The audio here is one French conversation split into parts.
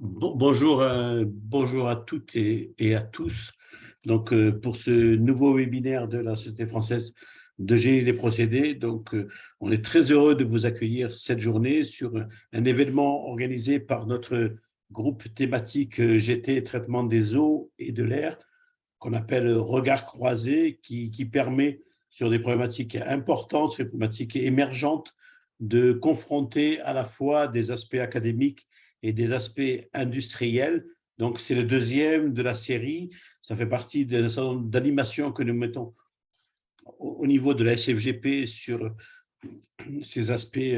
Bonjour, bonjour à toutes et à tous. Donc, pour ce nouveau webinaire de la Société française de génie des procédés, on est très heureux de vous accueillir cette journée sur un événement organisé par notre groupe thématique GT, traitement des eaux et de l'air, qu'on appelle Regard croisé, qui permet, sur des problématiques importantes, sur des problématiques émergentes, de confronter à la fois des aspects académiques et des aspects industriels. Donc, c'est le deuxième de la série. Ça fait partie d'un certain nombre d'animations que nous mettons au niveau de la SFGP sur ces aspects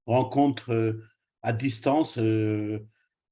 rencontres à distance.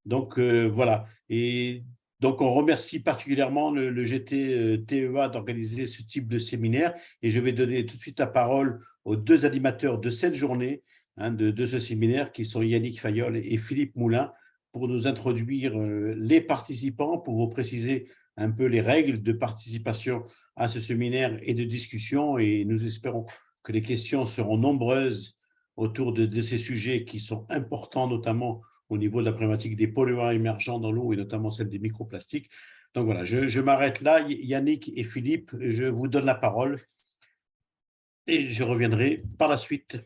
Voilà. Et donc, on remercie particulièrement le GT TEA d'organiser ce type de séminaire. Et je vais donner tout de suite la parole aux deux animateurs de cette journée, de ce séminaire, qui sont Yannick Fayolle et Philippe Moulin, pour nous introduire les participants, pour vous préciser un peu les règles de participation à ce séminaire et de discussion. Et nous espérons que les questions seront nombreuses autour de ces sujets qui sont importants, notamment au niveau de la problématique des polluants émergents dans l'eau et notamment celle des microplastiques. Donc voilà, je m'arrête là. Yannick et Philippe, je vous donne la parole et je reviendrai par la suite.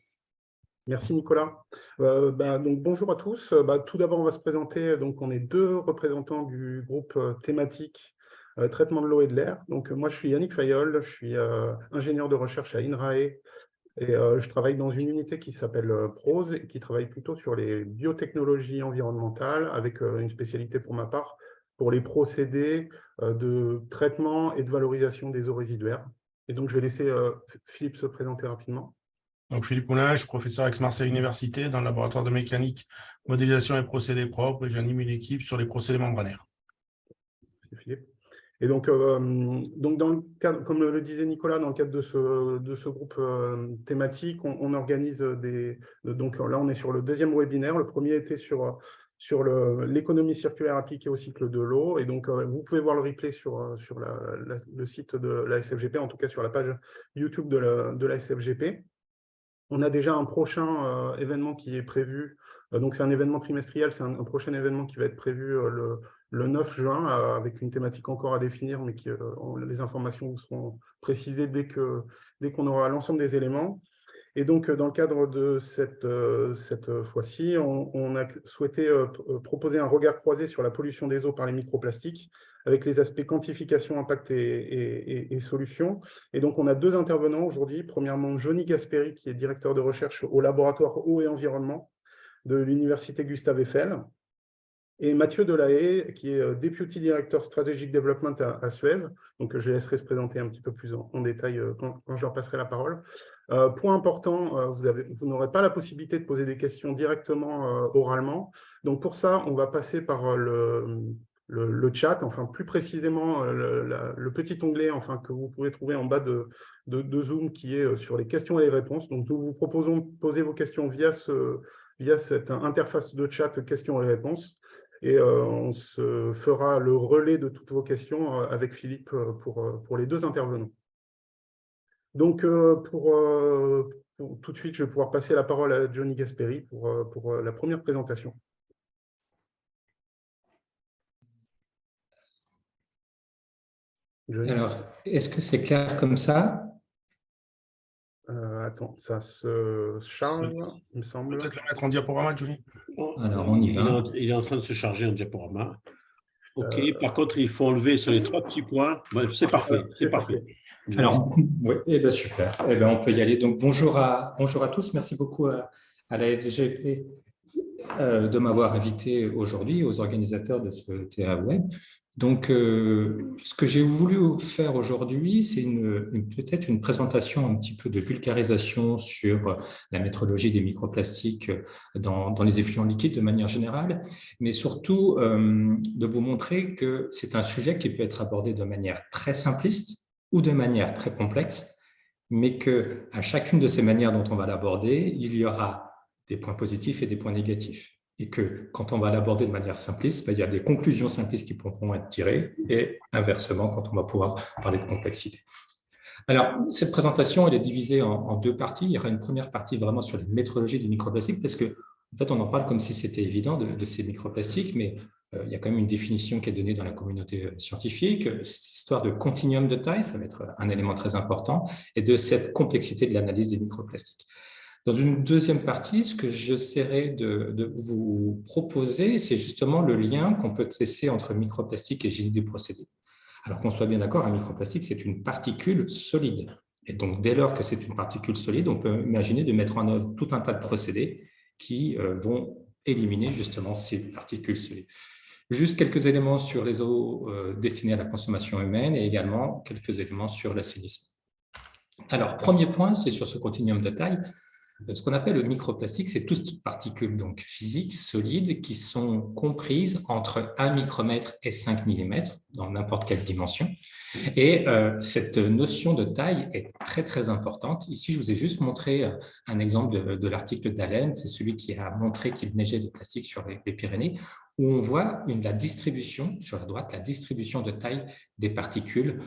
Merci Nicolas. Donc, bonjour à tous. Tout d'abord, on va se présenter. Donc, on est deux représentants du groupe thématique traitement de l'eau et de l'air. Donc, moi, je suis Yannick Fayolle, je suis ingénieur de recherche à INRAE et je travaille dans une unité qui s'appelle PROSE et qui travaille plutôt sur les biotechnologies environnementales avec une spécialité pour ma part pour les procédés de traitement et de valorisation des eaux résiduaires. Et donc, je vais laisser Philippe se présenter rapidement. Donc, Philippe Moulin, je suis professeur à Aix-Marseille Université dans le laboratoire de mécanique, modélisation et procédés propres et j'anime une équipe sur les procédés membranaires. Merci Philippe. Et donc dans le cadre, comme le disait Nicolas, dans le cadre de ce groupe thématique, on organise donc là, on est sur le deuxième webinaire. Le premier était sur l'économie circulaire appliquée au cycle de l'eau. Et donc, vous pouvez voir le replay sur le site de la SFGP, en tout cas sur la page YouTube de la SFGP. On a déjà un prochain événement qui est prévu. Donc, c'est un événement trimestriel. C'est un prochain événement qui va être prévu le 9 juin avec une thématique encore à définir, mais les informations vous seront précisées dès qu'on aura l'ensemble des éléments. Et donc, dans le cadre de cette fois-ci, on a souhaité proposer un regard croisé sur la pollution des eaux par les microplastiques, avec les aspects quantification, impact et solutions. Et donc, on a deux intervenants aujourd'hui. Premièrement, Johnny Gasperi, qui est directeur de recherche au laboratoire eau et environnement de l'Université Gustave Eiffel, et Mathieu Delahaye, qui est Deputy Director Strategic Development à Suez. Donc, je les laisserai se présenter un petit peu plus en détail quand je leur passerai la parole. Point important, vous n'aurez pas la possibilité de poser des questions directement oralement. Donc, pour ça, on va passer par le chat, enfin plus précisément le petit onglet que vous pouvez trouver en bas de Zoom qui est sur les questions et les réponses. Donc, nous vous proposons de poser vos questions via cette interface de chat questions et réponses. Et on se fera le relais de toutes vos questions avec Philippe pour les deux intervenants. Donc, tout de suite, je vais pouvoir passer la parole à Johnny Gasperi pour la première présentation. Johnny. Alors, est-ce que c'est clair comme ça? Attends, ça se charge, il me semble. Peut-être le mettre en diaporama, Johnny. Alors, on y va. Il est en train de se charger en diaporama. OK. Par contre, il faut enlever sur les trois petits points. C'est parfait. C'est parfait. Alors, oui, super. On peut y aller. Donc, bonjour à tous. Merci beaucoup à la FGP de m'avoir invité aujourd'hui, aux organisateurs de ce TEA Web. Donc, ce que j'ai voulu faire aujourd'hui, c'est peut-être une présentation un petit peu de vulgarisation sur la métrologie des microplastiques dans les effluents liquides de manière générale, mais surtout de vous montrer que c'est un sujet qui peut être abordé de manière très simpliste ou de manière très complexe, mais qu'à chacune de ces manières dont on va l'aborder, il y aura des points positifs et des points négatifs. Et que quand on va l'aborder de manière simpliste, il y a des conclusions simplistes qui pourront être tirées et inversement quand on va pouvoir parler de complexité. Alors, cette présentation, elle est divisée en deux parties. Il y aura une première partie vraiment sur la métrologie des microplastiques parce que En fait, on en parle comme si c'était évident de ces microplastiques, mais il y a quand même une définition qui est donnée dans la communauté scientifique. Cette histoire de continuum de taille, ça va être un élément très important, et de cette complexité de l'analyse des microplastiques. Dans une deuxième partie, ce que j'essaierai de vous proposer, c'est justement le lien qu'on peut tracer entre microplastique et génie des procédés. Alors qu'on soit bien d'accord, un microplastique, c'est une particule solide. Et donc, dès lors que c'est une particule solide, on peut imaginer de mettre en œuvre tout un tas de procédés qui vont éliminer justement ces particules solides. Juste quelques éléments sur les eaux destinées à la consommation humaine et également quelques éléments sur l'assainissement. Alors, premier point, c'est sur ce continuum de taille. Ce qu'on appelle le microplastique, c'est toutes particules donc physiques, solides, qui sont comprises entre 1 micromètre et 5 mm dans n'importe quelle dimension. Et cette notion de taille est très, très importante. Ici, je vous ai juste montré un exemple de l'article d'Allen. C'est celui qui a montré qu'il neigeait de plastique sur les Pyrénées, où on voit la distribution, sur la droite, la distribution de taille des particules,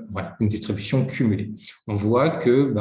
voilà, une distribution cumulée. On voit que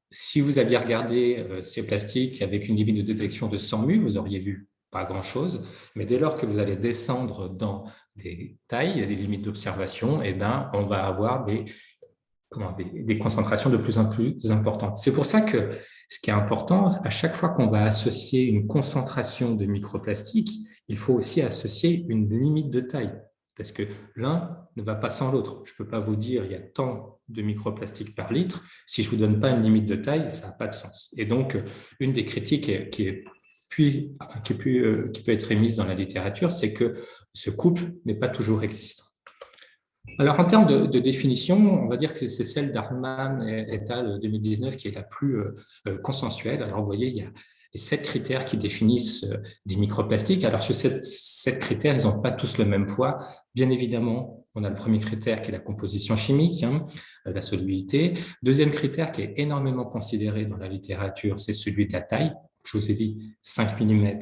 si vous aviez regardé ces plastiques avec une limite de détection de 100 mu, vous auriez vu pas grand-chose, mais dès lors que vous allez descendre dans des tailles, des limites d'observation, on va avoir des concentrations de plus en plus importantes. C'est pour ça que ce qui est important, à chaque fois qu'on va associer une concentration de microplastique, il faut aussi associer une limite de taille, parce que l'un ne va pas sans l'autre. Je ne peux pas vous dire il y a tant de microplastique par litre. Si je ne vous donne pas une limite de taille, ça n'a pas de sens. Et donc, une des critiques qui peut être émise dans la littérature, c'est que ce couple n'est pas toujours existant. Alors, en termes de définition, on va dire que c'est celle d'Hartmann et al. 2019 qui est la plus consensuelle. Alors, vous voyez, il y a 7 critères qui définissent des microplastiques. Alors, sur ces 7 critères, ils n'ont pas tous le même poids. Bien évidemment, on a le premier critère qui est la composition chimique, la solubilité. Deuxième critère qui est énormément considéré dans la littérature, c'est celui de la taille. Je vous ai dit 5 mm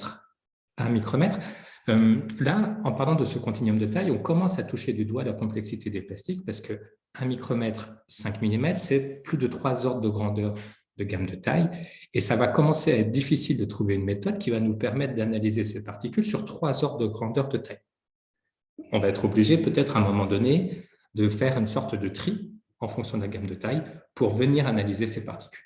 à 1 micromètre. Là, en parlant de ce continuum de taille, on commence à toucher du doigt la complexité des plastiques parce que 1 micromètre, 5 mm, c'est plus de 3 ordres de grandeur de gamme de taille. Et ça va commencer à être difficile de trouver une méthode qui va nous permettre d'analyser ces particules sur 3 ordres de grandeur de taille. On va être obligé peut-être à un moment donné de faire une sorte de tri en fonction de la gamme de taille pour venir analyser ces particules.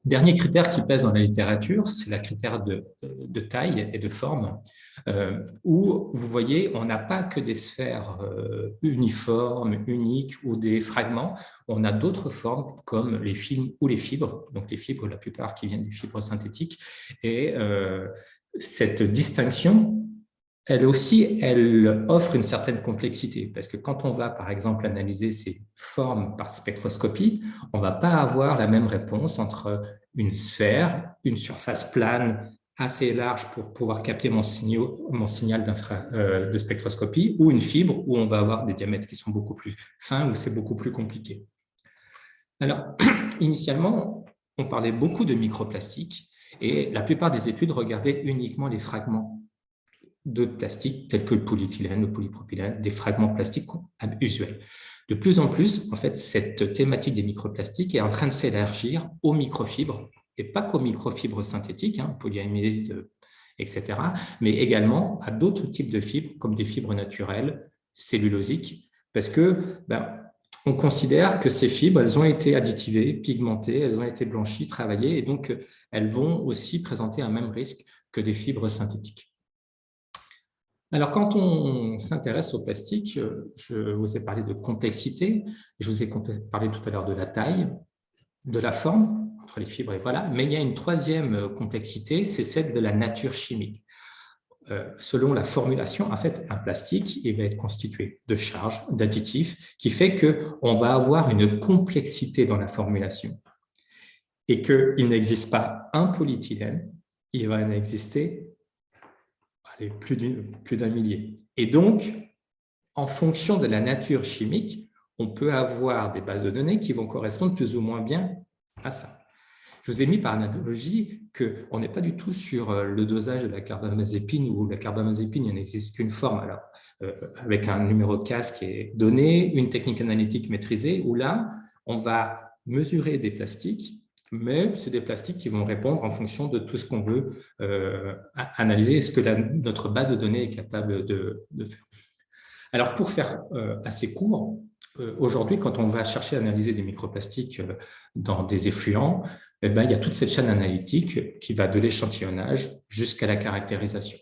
Dernier critère qui pèse dans la littérature, c'est le critère de taille et de forme, où vous voyez, on n'a pas que des sphères uniformes, uniques ou des fragments, on a d'autres formes comme les films ou les fibres, donc les fibres, la plupart qui viennent des fibres synthétiques, et cette distinction, elle aussi, elle offre une certaine complexité, parce que quand on va, par exemple, analyser ces formes par spectroscopie, on ne va pas avoir la même réponse entre une sphère, une surface plane assez large pour pouvoir capter mon signal de spectroscopie, ou une fibre où on va avoir des diamètres qui sont beaucoup plus fins, où c'est beaucoup plus compliqué. Alors, initialement, on parlait beaucoup de microplastiques, et la plupart des études regardaient uniquement les fragments de plastique tels que le polyéthylène, le polypropylène, des fragments plastiques usuels. De plus en plus, en fait, cette thématique des microplastiques est en train de s'élargir aux microfibres, et pas qu'aux microfibres synthétiques, polyamide, etc., mais également à d'autres types de fibres, comme des fibres naturelles, cellulosiques, parce que on considère que ces fibres, elles ont été additivées, pigmentées, elles ont été blanchies, travaillées, et donc elles vont aussi présenter un même risque que des fibres synthétiques. Alors, quand on s'intéresse au plastique, je vous ai parlé de complexité, je vous ai parlé tout à l'heure de la taille, de la forme, entre les fibres et voilà, mais il y a une troisième complexité, c'est celle de la nature chimique. Selon la formulation, en fait, un plastique, il va être constitué de charges, d'additifs, qui fait qu'on va avoir une complexité dans la formulation et qu'il n'existe pas un polyéthylène, il va en exister plus d'un millier. Et donc, en fonction de la nature chimique, on peut avoir des bases de données qui vont correspondre plus ou moins bien à ça. Je vous ai mis par analogie qu'on n'est pas du tout sur le dosage de la carbamazépine, où la carbamazépine, il n'existe qu'une forme, alors, avec un numéro de case qui est donné, une technique analytique maîtrisée, où là, on va mesurer des plastiques mais c'est des plastiques qui vont répondre en fonction de tout ce qu'on veut analyser et ce que notre base de données est capable de faire. Alors, pour faire assez court, aujourd'hui, quand on va chercher à analyser des microplastiques dans des effluents, il y a toute cette chaîne analytique qui va de l'échantillonnage jusqu'à la caractérisation.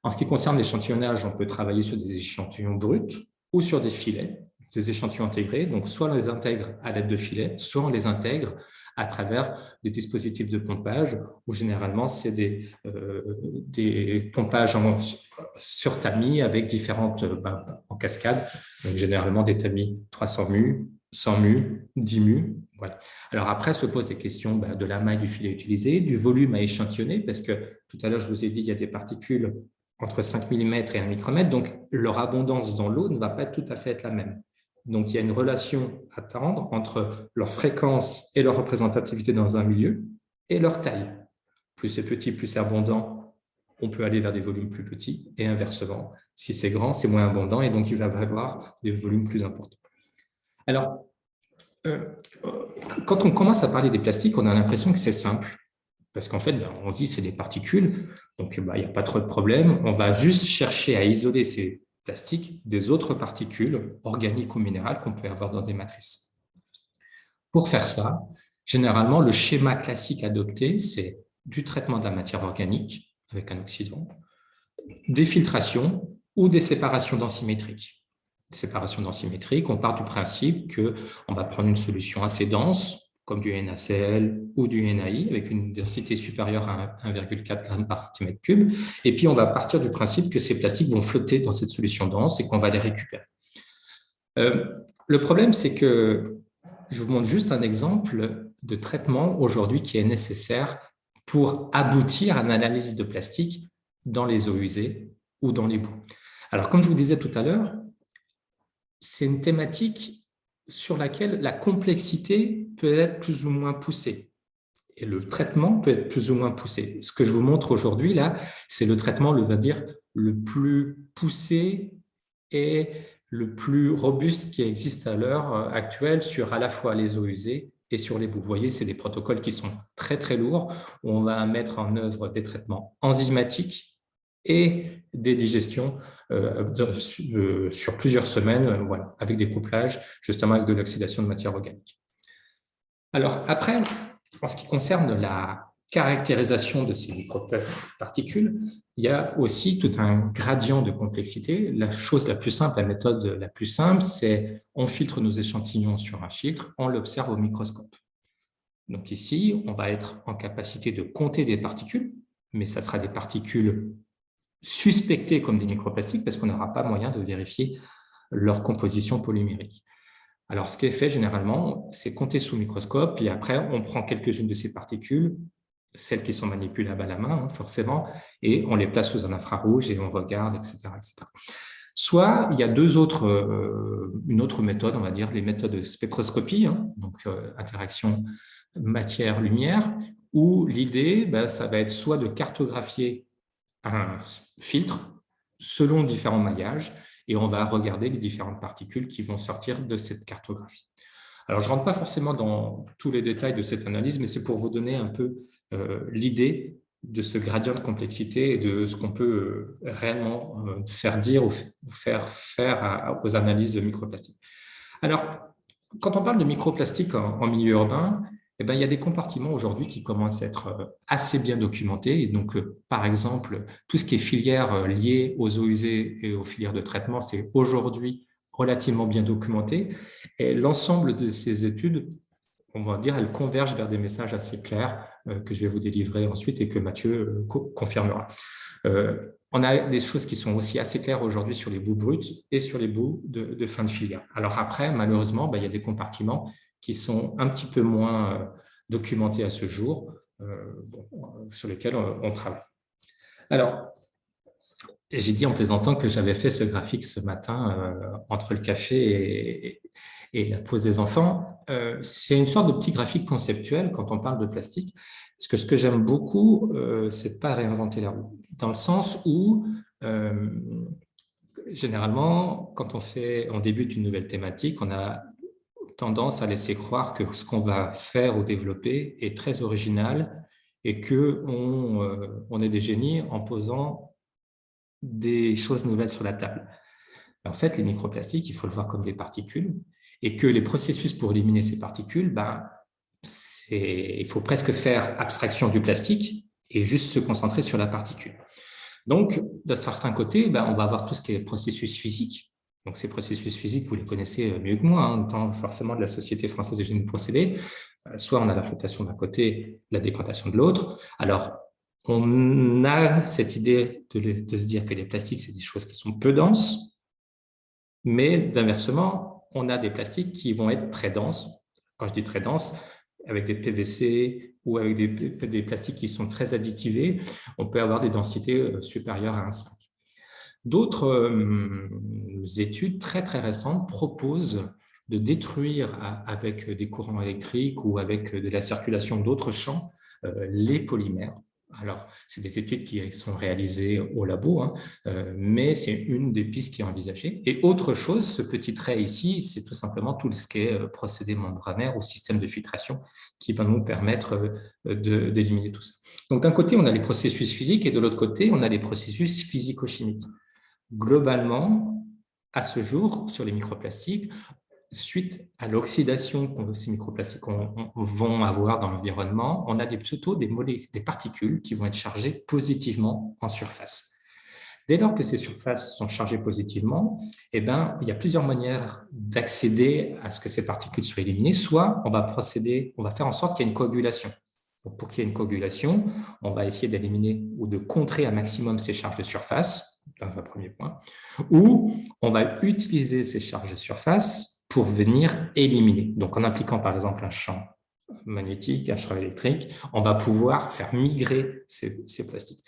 En ce qui concerne l'échantillonnage, on peut travailler sur des échantillons bruts ou sur des filets, des échantillons intégrés. Donc, soit on les intègre à l'aide de filets, soit on les intègre à travers des dispositifs de pompage, où généralement, c'est des pompages sur tamis avec différentes en cascade, donc généralement des tamis 300 mu, 100 mu, 10 mu. Voilà. Alors après, se posent des questions de la maille du filet utilisé, du volume à échantillonner, parce que tout à l'heure, je vous ai dit, il y a des particules entre 5 mm et 1 micromètre, donc leur abondance dans l'eau ne va pas tout à fait être la même. Donc, il y a une relation à tendre entre leur fréquence et leur représentativité dans un milieu et leur taille. Plus c'est petit, plus c'est abondant, on peut aller vers des volumes plus petits et inversement. Si c'est grand, c'est moins abondant et donc il va y avoir des volumes plus importants. Alors, quand on commence à parler des plastiques, on a l'impression que c'est simple. Parce qu'en fait, on se dit que c'est des particules, donc il n'y a pas trop de problème. On va juste chercher à isoler ces plastiques des autres particules organiques ou minérales qu'on peut avoir dans des matrices. Pour faire ça, généralement, le schéma classique adopté, c'est du traitement de la matière organique avec un oxydant, des filtrations ou des séparations densimétriques. Séparation densimétrique, on part du principe qu'on va prendre une solution assez dense, comme du NaCl ou du NaI, avec une densité supérieure à 1,4 g par centimètre cube. Et puis, on va partir du principe que ces plastiques vont flotter dans cette solution dense et qu'on va les récupérer. Le problème, c'est que je vous montre juste un exemple de traitement aujourd'hui qui est nécessaire pour aboutir à une analyse de plastique dans les eaux usées ou dans les boues. Alors, comme je vous disais tout à l'heure, c'est une thématique sur laquelle la complexité peut être plus ou moins poussée. Et le traitement peut être plus ou moins poussé. Ce que je vous montre aujourd'hui, là, c'est le traitement, on va dire, le plus poussé et le plus robuste qui existe à l'heure actuelle sur à la fois les eaux usées et sur les boues. Vous voyez, c'est des protocoles qui sont très, très lourds, où on va mettre en œuvre des traitements enzymatiques et des digestions sur plusieurs semaines, voilà, avec des couplages, justement avec de l'oxydation de matière organique. Alors après, en ce qui concerne la caractérisation de ces microparticules, il y a aussi tout un gradient de complexité. La chose la plus simple, la méthode la plus simple, c'est on filtre nos échantillons sur un filtre, on l'observe au microscope. Donc ici, on va être en capacité de compter des particules, mais ça sera des particules suspectés comme des microplastiques parce qu'on n'aura pas moyen de vérifier leur composition polymérique. Alors, ce qui est fait généralement, c'est compter sous microscope, et après, on prend quelques-unes de ces particules, celles qui sont manipulables à la main, forcément, et on les place sous un infrarouge et on regarde, etc., etc. Soit, il y a une autre méthode, on va dire, les méthodes de spectroscopie, donc interaction matière-lumière, où l'idée, ça va être soit de cartographier un filtre selon différents maillages et on va regarder les différentes particules qui vont sortir de cette cartographie. Alors, je ne rentre pas forcément dans tous les détails de cette analyse, mais c'est pour vous donner un peu l'idée de ce gradient de complexité et de ce qu'on peut réellement faire dire ou faire aux analyses de microplastiques. Alors, quand on parle de microplastiques en milieu urbain, il y a des compartiments aujourd'hui qui commencent à être assez bien documentés. Et donc, par exemple, tout ce qui est filière liée aux eaux usées et aux filières de traitement, c'est aujourd'hui relativement bien documenté. Et l'ensemble de ces études, on va dire, elles convergent vers des messages assez clairs que je vais vous délivrer ensuite et que Mathieu confirmera. On a des choses qui sont aussi assez claires aujourd'hui sur les boues brutes et sur les boues de fin de filière. Alors après, malheureusement, il y a des compartiments qui sont un petit peu moins documentés à ce jour, sur lesquels on travaille. Alors, j'ai dit en plaisantant que j'avais fait ce graphique ce matin entre le café et la pause des enfants. C'est une sorte de petit graphique conceptuel quand on parle de plastique, parce que ce que j'aime beaucoup, c'est de ne pas réinventer la roue, dans le sens où généralement, quand on débute une nouvelle thématique, on a tendance à laisser croire que ce qu'on va faire ou développer est très original et qu'on est des génies en posant des choses nouvelles sur la table. En fait, les microplastiques, il faut le voir comme des particules et que les processus pour éliminer ces particules, il faut presque faire abstraction du plastique et juste se concentrer sur la particule. Donc, d'un certain côté, on va avoir tout ce qui est processus physique. Donc, ces processus physiques, vous les connaissez mieux que moi, étant forcément de la Société française de génie des procédés. Soit on a la flottation d'un côté, la décantation de l'autre. Alors, on a cette idée de se dire que les plastiques, c'est des choses qui sont peu denses, mais d'inversement, on a des plastiques qui vont être très denses. Quand je dis très denses, avec des PVC ou avec des plastiques qui sont très additivés, on peut avoir des densités supérieures à 1,5. D'autres études très très récentes proposent de détruire avec des courants électriques ou avec de la circulation d'autres champs les polymères. Alors, c'est des études qui sont réalisées au labo, mais c'est une des pistes qui est envisagée. Et autre chose, ce petit trait ici, c'est tout simplement tout ce qui est procédé membranaire ou système de filtration qui va nous permettre d'éliminer tout ça. Donc, d'un côté, on a les processus physiques et de l'autre côté, on a les processus physico-chimiques. Globalement, à ce jour, sur les microplastiques, suite à l'oxydation que ces microplastiques vont avoir dans l'environnement, on a plutôt des particules qui vont être chargées positivement en surface. Dès lors que ces surfaces sont chargées positivement, il y a plusieurs manières d'accéder à ce que ces particules soient éliminées. Soit on va faire en sorte qu'il y ait une coagulation. Donc, pour qu'il y ait une coagulation, on va essayer d'éliminer ou de contrer un maximum ces charges de surface, dans un premier point, ou on va utiliser ces charges de surface pour venir éliminer. Donc, en appliquant par exemple un champ magnétique, un champ électrique, on va pouvoir faire migrer ces plastiques.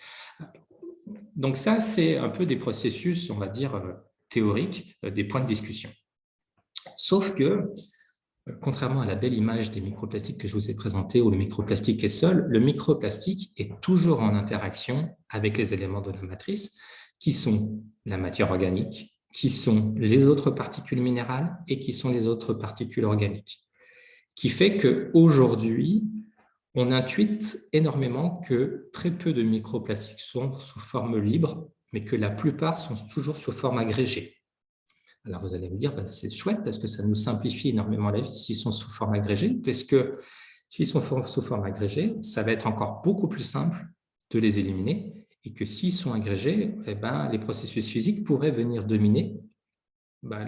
Donc ça, c'est un peu des processus, on va dire, théoriques, des points de discussion. Sauf que, contrairement à la belle image des microplastiques que je vous ai présentée, où le microplastique est seul, le microplastique est toujours en interaction avec les éléments de la matrice, qui sont la matière organique, qui sont les autres particules minérales et qui sont les autres particules organiques. Qui fait qu'aujourd'hui, on intuite énormément que très peu de microplastiques sont sous forme libre, mais que la plupart sont toujours sous forme agrégée. Alors vous allez me dire, c'est chouette parce que ça nous simplifie énormément la vie s'ils sont sous forme agrégée, parce que s'ils sont sous forme agrégée, ça va être encore beaucoup plus simple de les éliminer. Et que s'ils sont agrégés, les processus physiques pourraient venir dominer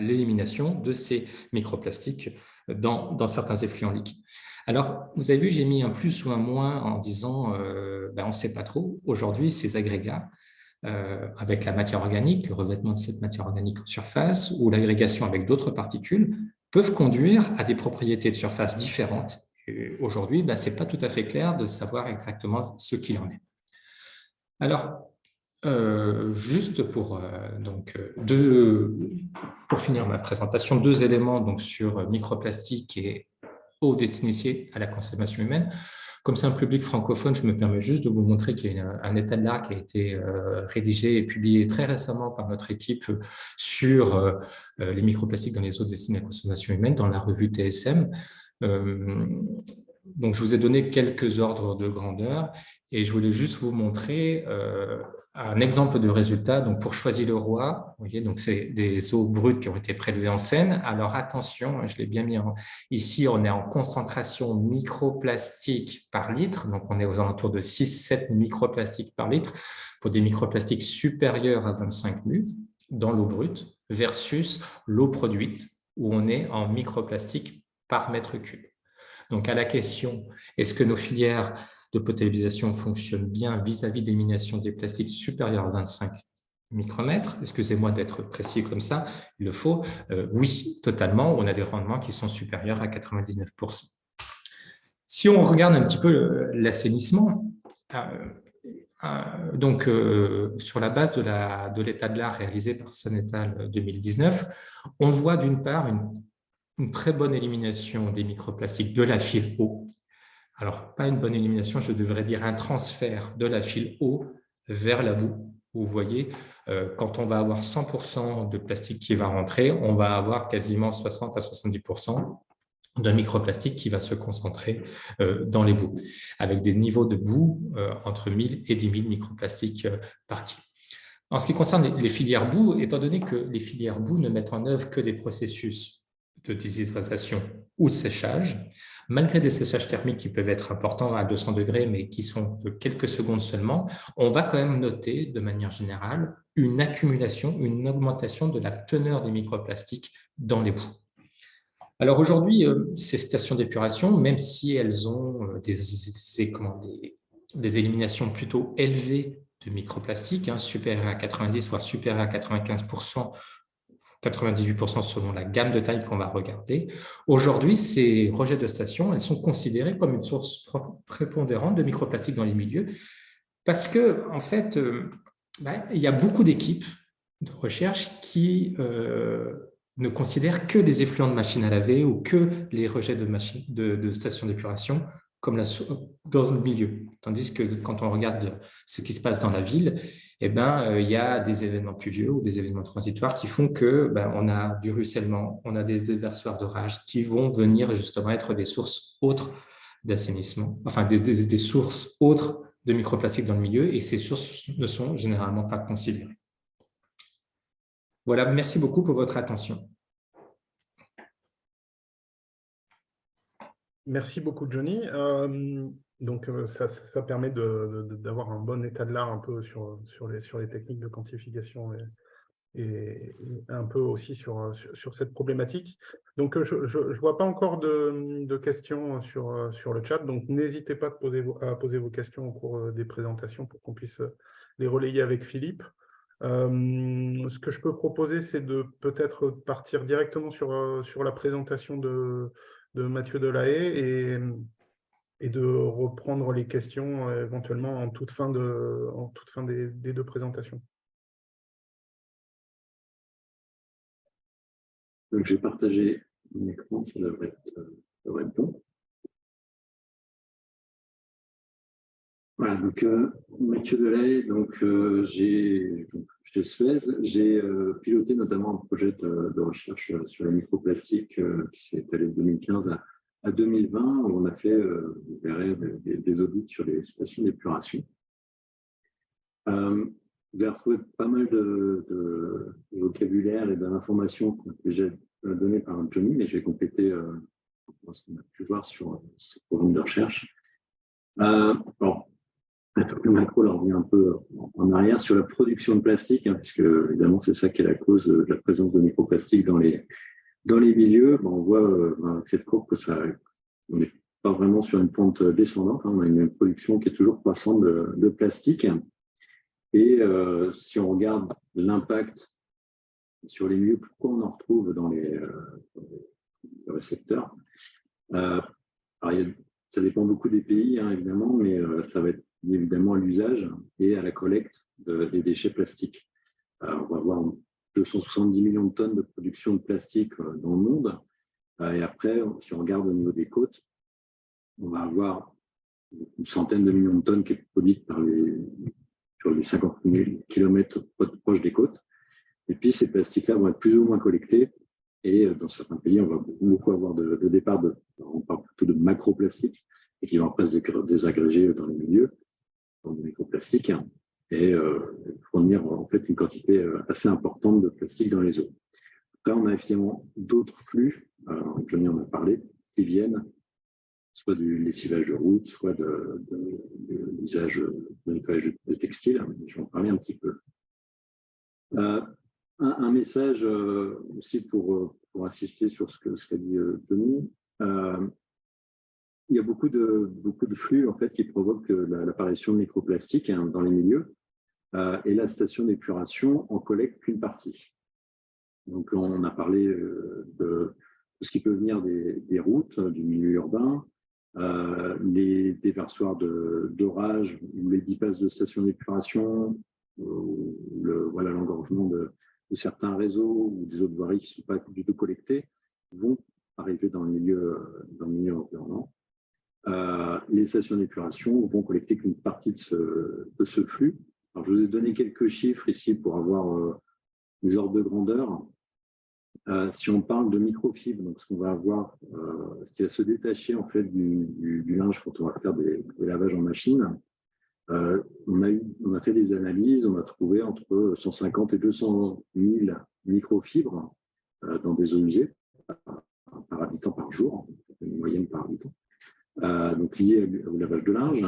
l'élimination de ces microplastiques dans certains effluents liquides. Alors, vous avez vu, j'ai mis un plus ou un moins en disant on ne sait pas trop. Aujourd'hui, ces agrégats, avec la matière organique, le revêtement de cette matière organique en surface ou l'agrégation avec d'autres particules, peuvent conduire à des propriétés de surface différentes. Aujourd'hui, ce n'est pas tout à fait clair de savoir exactement ce qu'il en est. Alors, juste pour finir ma présentation, 2 éléments donc, sur microplastique et eau destinée à la consommation humaine. Comme c'est un public francophone, je me permets juste de vous montrer qu'il y a un état de l'art qui a été rédigé et publié très récemment par notre équipe sur les microplastiques dans les eaux destinées à la consommation humaine dans la revue TSM. Donc, je vous ai donné quelques ordres de grandeur et je voulais juste vous montrer un exemple de résultat. Donc, pour Choisy-le-Roi, vous voyez, donc c'est des eaux brutes qui ont été prélevées en Seine. Alors, attention, je l'ai bien mis ici, on est en concentration microplastique par litre. Donc, on est aux alentours de 6-7 microplastiques par litre pour des microplastiques supérieurs à 25 μ dans l'eau brute versus l'eau produite où on est en microplastique par mètre cube. Donc, à la question, est-ce que nos filières de potabilisation fonctionnent bien vis-à-vis d'élimination des plastiques supérieurs à 25 micromètres? Excusez-moi d'être précis comme ça, il le faut. Oui, totalement, on a des rendements qui sont supérieurs à 99%. Si on regarde un petit peu l'assainissement, sur la base de l'état de l'art réalisé par Sonnetal 2019, on voit d'une part une très bonne élimination des microplastiques de la file eau. Alors, pas une bonne élimination, je devrais dire un transfert de la file eau vers la boue. Vous voyez, quand on va avoir 100% de plastique qui va rentrer, on va avoir quasiment 60 à 70% de microplastique qui va se concentrer dans les boues, avec des niveaux de boue entre 1000 et 10 000 microplastiques par kilo. En ce qui concerne les filières boue, étant donné que les filières boue ne mettent en œuvre que des processus de déshydratation ou de séchage, malgré des séchages thermiques qui peuvent être importants à 200 degrés, mais qui sont de quelques secondes seulement, on va quand même noter de manière générale une accumulation, une augmentation de la teneur des microplastiques dans les boues. Alors aujourd'hui, ces stations d'épuration, même si elles ont des éliminations plutôt élevées de microplastiques, supérieures à 90 voire supérieures à 95%, 98% selon la gamme de taille qu'on va regarder. Aujourd'hui, ces rejets de stations, elles sont considérées comme une source prépondérante de microplastiques dans les milieux parce que, en fait, il y a beaucoup d'équipes de recherche qui ne considèrent que les effluents de machines à laver ou que les rejets de stations d'épuration comme dans le milieu. Tandis que quand on regarde ce qui se passe dans la ville, il y a des événements pluvieux ou des événements transitoires qui font que on a du ruissellement, on a des déversoirs d'orage qui vont venir justement être des sources autres d'assainissement, enfin des sources autres de microplastiques dans le milieu, et ces sources ne sont généralement pas considérées. Voilà, merci beaucoup pour votre attention. Merci beaucoup, Johnny. Donc, ça permet d'avoir un bon état de l'art un peu sur les techniques de quantification et un peu aussi sur cette problématique. Donc, je ne vois pas encore de questions sur le chat, donc n'hésitez pas à poser vos questions au cours des présentations pour qu'on puisse les relayer avec Philippe. Ce que je peux proposer, c'est de peut-être partir directement sur la présentation de Mathieu Delahaye et de reprendre les questions éventuellement en toute fin des deux présentations. Donc, j'ai partagé mon écran, ça devrait être bon. Voilà, donc Mathieu Delahaye, chez Suez, j'ai piloté notamment un projet de recherche sur les microplastiques qui s'est étalé de 2015 à 2020, où on a fait des audits sur les stations d'épuration. Vous avez retrouvé pas mal de vocabulaire et d'informations qui ont déjà données par Johnny, mais je vais compléter ce qu'on a pu voir sur ce programme de recherche. Bon, le macro leur revient un peu en arrière sur la production de plastique, puisque évidemment c'est ça qui est la cause de la présence de microplastiques dans les milieux. On voit avec cette courbe que on n'est pas vraiment sur une pente descendante, on a une production qui est toujours croissante de plastique. Et si on regarde l'impact sur les milieux, pourquoi on en retrouve dans les récepteurs, alors ça dépend beaucoup des pays, évidemment, mais ça va être évidemment à l'usage et à la collecte des déchets plastiques. On va avoir 270 millions de tonnes de production de plastique dans le monde. Et après, si on regarde au niveau des côtes, on va avoir une centaine de millions de tonnes qui est produite sur les 50 000 km proches des côtes. Et puis, ces plastiques-là vont être plus ou moins collectés. Et dans certains pays, on va beaucoup avoir de départ on parle plutôt de macroplastiques, et qui vont après se désagréger dans les milieux, dans les microplastiques, et fournir en fait une quantité assez importante de plastique dans les eaux. Après, on a évidemment d'autres flux, Johnny en a parlé, qui viennent soit du lessivage de route, soit de l'usage de nettoyage de textiles. Je vais en parler un petit peu. Un message aussi pour insister sur ce qu'a dit Johnny. Il y a beaucoup de flux en fait, qui provoquent l'apparition de microplastiques dans les milieux, et la station d'épuration en collecte qu'une partie. Donc on a parlé de ce qui peut venir des routes, du milieu urbain, les déversoirs d'orage ou les bypasses de stations d'épuration, l'engorgement de certains réseaux ou des eaux de voirie qui ne sont pas du tout collectées vont arriver dans le milieu environnant. Les stations d'épuration vont collecter qu'une partie de ce flux. Alors, je vous ai donné quelques chiffres ici pour avoir des ordres de grandeur. Si on parle de microfibres, donc ce qu'on va avoir, ce qui va se détacher en fait du linge quand on va faire des lavages en machine, on a fait des analyses, on a trouvé entre 150 et 200 000 microfibres dans des eaux usées par habitant par jour, une moyenne par habitant, donc liées au lavage de linge.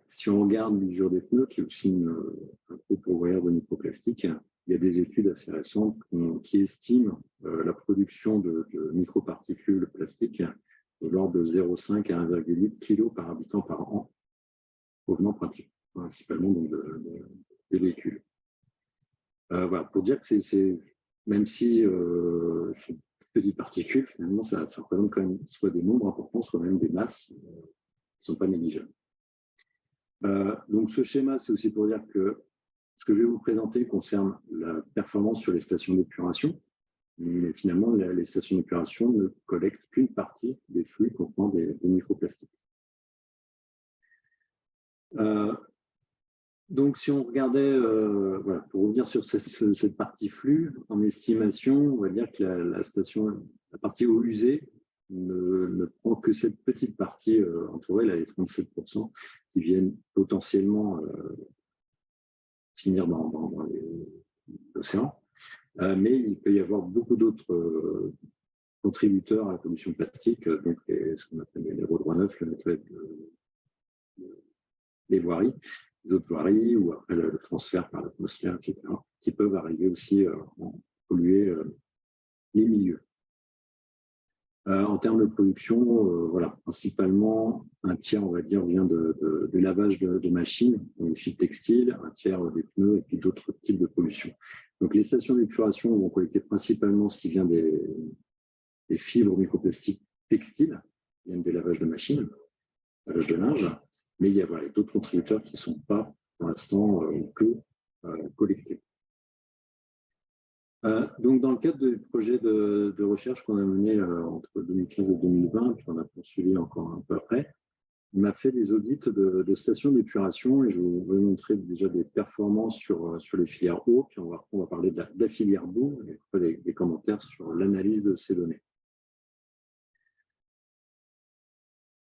Si on regarde l'usure des pneus, qui est aussi un gros pourvoyeur de microplastiques, il y a des études assez récentes qui estiment la production de microparticules plastiques de l'ordre de 0,5 à 1,8 kg par habitant par an, provenant principalement donc des véhicules. Voilà, pour dire que même si c'est petites particules, finalement, ça représente quand même soit des nombres importants, soit même des masses qui ne sont pas négligeables. Donc ce schéma, c'est aussi pour dire que ce que je vais vous présenter concerne la performance sur les stations d'épuration, mais finalement, les stations d'épuration ne collectent qu'une partie des flux contenant des microplastiques. Donc, si on regardait, voilà, pour revenir sur cette partie flux, en estimation, on va dire que la partie eau usée ne prend que cette petite partie, entre elles, les 37%, qui viennent potentiellement finir dans l'océan. Mais il peut y avoir beaucoup d'autres contributeurs à la pollution plastique, donc ce qu'on appelle les rodroits neufs, le nettoyage des voiries, les autres voiries, ou après le transfert par l'atmosphère, etc., qui peuvent arriver aussi à polluer les milieux. En termes de production, voilà, principalement, un tiers, on va dire, vient du lavage de machines, donc les fils textiles, un tiers des pneus et puis d'autres types de pollution. Donc, les stations d'épuration vont collecter principalement ce qui vient des fibres microplastiques textiles, qui viennent des lavages de machines, lavage de linge, mais il y a voilà, d'autres contributeurs qui ne sont pas, pour l'instant, que collectés. Donc, dans le cadre du projet de recherche qu'on a mené entre 2015 et 2020, puis on a poursuivi encore un peu après, on a fait des audits de stations d'épuration et je vais vous montrer déjà des performances sur les filières eau, puis on va parler de la filière boue et après des commentaires sur l'analyse de ces données.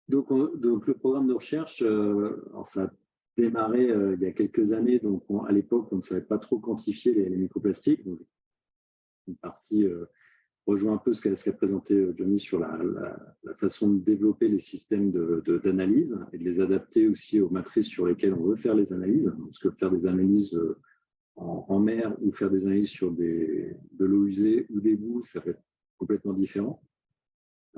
Donc le programme de recherche, alors ça a démarré il y a quelques années, donc à l'époque on ne savait pas trop quantifier les microplastiques. Donc, une partie rejoint un peu ce qu'a présenté Johnny sur la façon de développer les systèmes d'analyse et de les adapter aussi aux matrices sur lesquelles on veut faire les analyses. Parce que faire des analyses en mer ou faire des analyses sur de l'eau usée ou des boues, ça peut être complètement différent.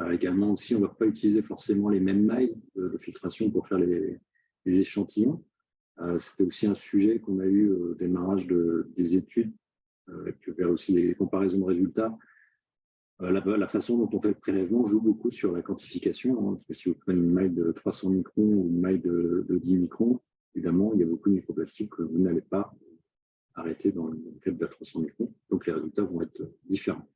Également aussi, on ne va pas utiliser forcément les mêmes mailles de filtration pour faire les échantillons. C'était aussi un sujet qu'on a eu au démarrage des études, et puis vers aussi les comparaisons de résultats. La façon dont on fait le prélèvement joue beaucoup sur la quantification. Hein, parce que si vous prenez une maille de 300 microns ou une maille de 10 microns, évidemment, il y a beaucoup de microplastiques que vous n'allez pas arrêter dans le cadre de la 300 microns. Donc, les résultats vont être différents.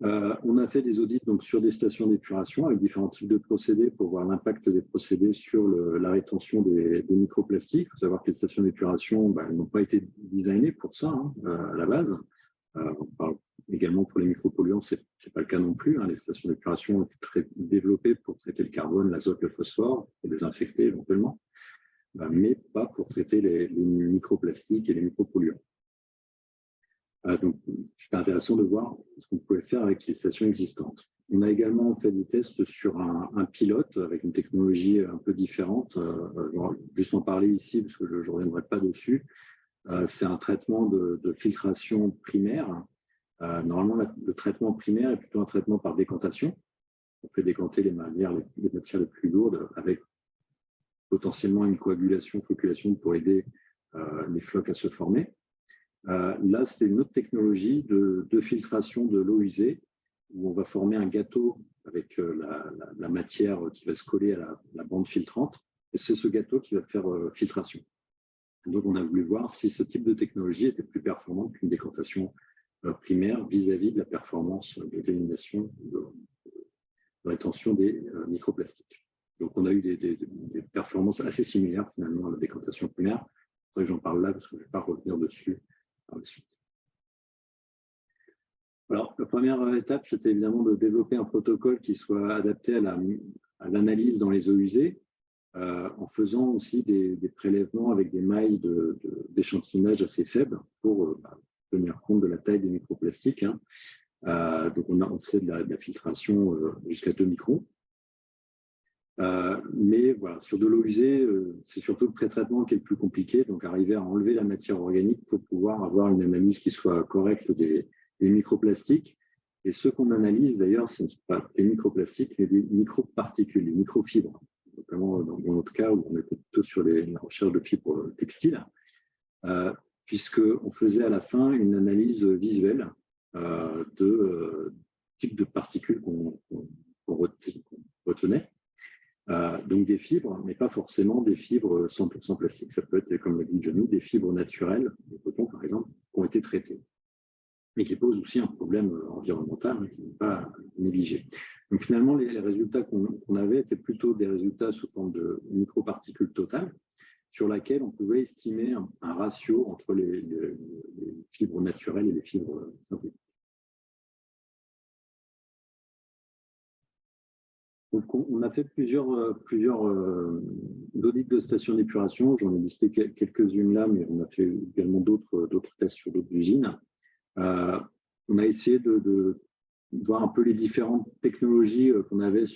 On a fait des audits donc, sur des stations d'épuration avec différents types de procédés pour voir l'impact des procédés sur la rétention des microplastiques. Il faut savoir que les stations d'épuration n'ont pas été designées pour ça hein, à la base. On parle également pour les micropolluants, ce n'est pas le cas non plus. Hein. Les stations d'épuration ont été très développées pour traiter le carbone, l'azote, le phosphore, et désinfecter éventuellement, mais pas pour traiter les microplastiques et les micropolluants. Donc, c'est intéressant de voir ce qu'on pouvait faire avec les stations existantes. On a également fait des tests sur un pilote avec une technologie un peu différente. Je vais juste en parler ici parce que je ne reviendrai pas dessus. C'est un traitement de filtration primaire. Normalement, le traitement primaire est plutôt un traitement par décantation. On fait décanter les matières les plus lourdes avec potentiellement une coagulation, flocculation pour aider les flocs à se former. Là, c'était une autre technologie de filtration de l'eau usée où on va former un gâteau avec la matière qui va se coller à la bande filtrante. Et c'est ce gâteau qui va faire filtration. Donc, on a voulu voir si ce type de technologie était plus performante qu'une décantation primaire vis-à-vis de la performance d'élimination de rétention des microplastiques. Donc, on a eu des performances assez similaires finalement à la décantation primaire. C'est pour ça que j'en parle là parce que je ne vais pas revenir dessus par la suite. Alors, la première étape, c'était évidemment de développer un protocole qui soit adapté à l'analyse dans les eaux usées, en faisant aussi des prélèvements avec des mailles d'échantillonnage assez faibles pour tenir compte de la taille des microplastiques. Hein. Donc, on fait de la filtration jusqu'à 2 microns. Mais voilà, sur de l'eau usée, c'est surtout le pré-traitement qui est le plus compliqué, donc arriver à enlever la matière organique pour pouvoir avoir une analyse qui soit correcte des microplastiques. Et ce qu'on analyse d'ailleurs, ce ne sont pas des microplastiques, mais des microparticules, des microfibres, notamment dans notre cas où on était plutôt sur la recherche de fibres textiles, puisqu'on faisait à la fin une analyse visuelle de type de particules qu'on retenait. Donc des fibres, mais pas forcément des fibres 100% plastiques. Ça peut être, comme l'a dit Johnny, des fibres naturelles, le coton par exemple, qui ont été traitées, mais qui posent aussi un problème environnemental hein, qui n'est pas négligé. Donc finalement, les résultats qu'on avait étaient plutôt des résultats sous forme de microparticules totales, sur laquelle on pouvait estimer un ratio entre les fibres naturelles et les fibres synthétiques. Donc, on a fait plusieurs audits de stations d'épuration. J'en ai listé quelques-unes là, mais on a fait également d'autres tests sur d'autres usines. On a essayé de voir un peu les différentes technologies qu'on avait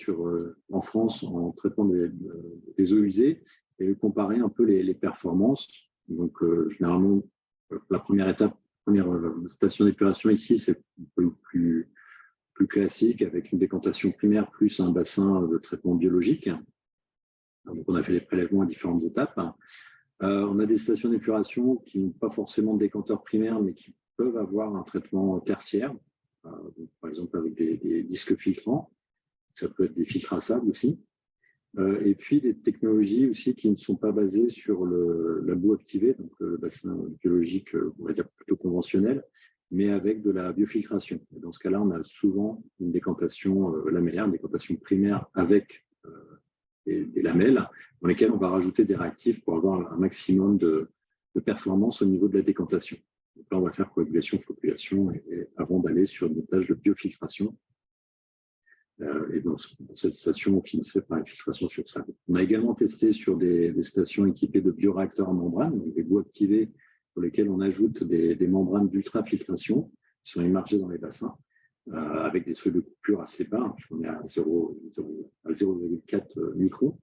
en France en traitement des eaux usées et comparer un peu les performances. Donc, généralement, la première station d'épuration ici, c'est un peu plus classique, avec une décantation primaire plus un bassin de traitement biologique. Donc, on a fait les prélèvements à différentes étapes. On a des stations d'épuration qui n'ont pas forcément de décanteur primaire, mais qui peuvent avoir un traitement tertiaire, donc, par exemple avec des disques filtrants. Ça peut être des filtres à sable aussi. Et puis des technologies aussi qui ne sont pas basées sur la boue activée, donc le bassin biologique, on va dire plutôt conventionnel, mais avec de la biofiltration. Et dans ce cas-là, on a souvent une décantation lamellaire, une décantation primaire avec des lamelles, dans lesquelles on va rajouter des réactifs pour avoir un maximum de performance au niveau de la décantation. Donc là, on va faire coagulation, flocculation avant d'aller sur une tâche de biofiltration. Et dans cette station, on finissait par une filtration sur sable. On a également testé sur des stations équipées de bioréacteurs en membrane, donc des boues activées pour lesquelles on ajoute des membranes d'ultrafiltration qui sont émargées dans les bassins, avec des seuils de coupure assez bas, puisqu'on est à 0,4 microns.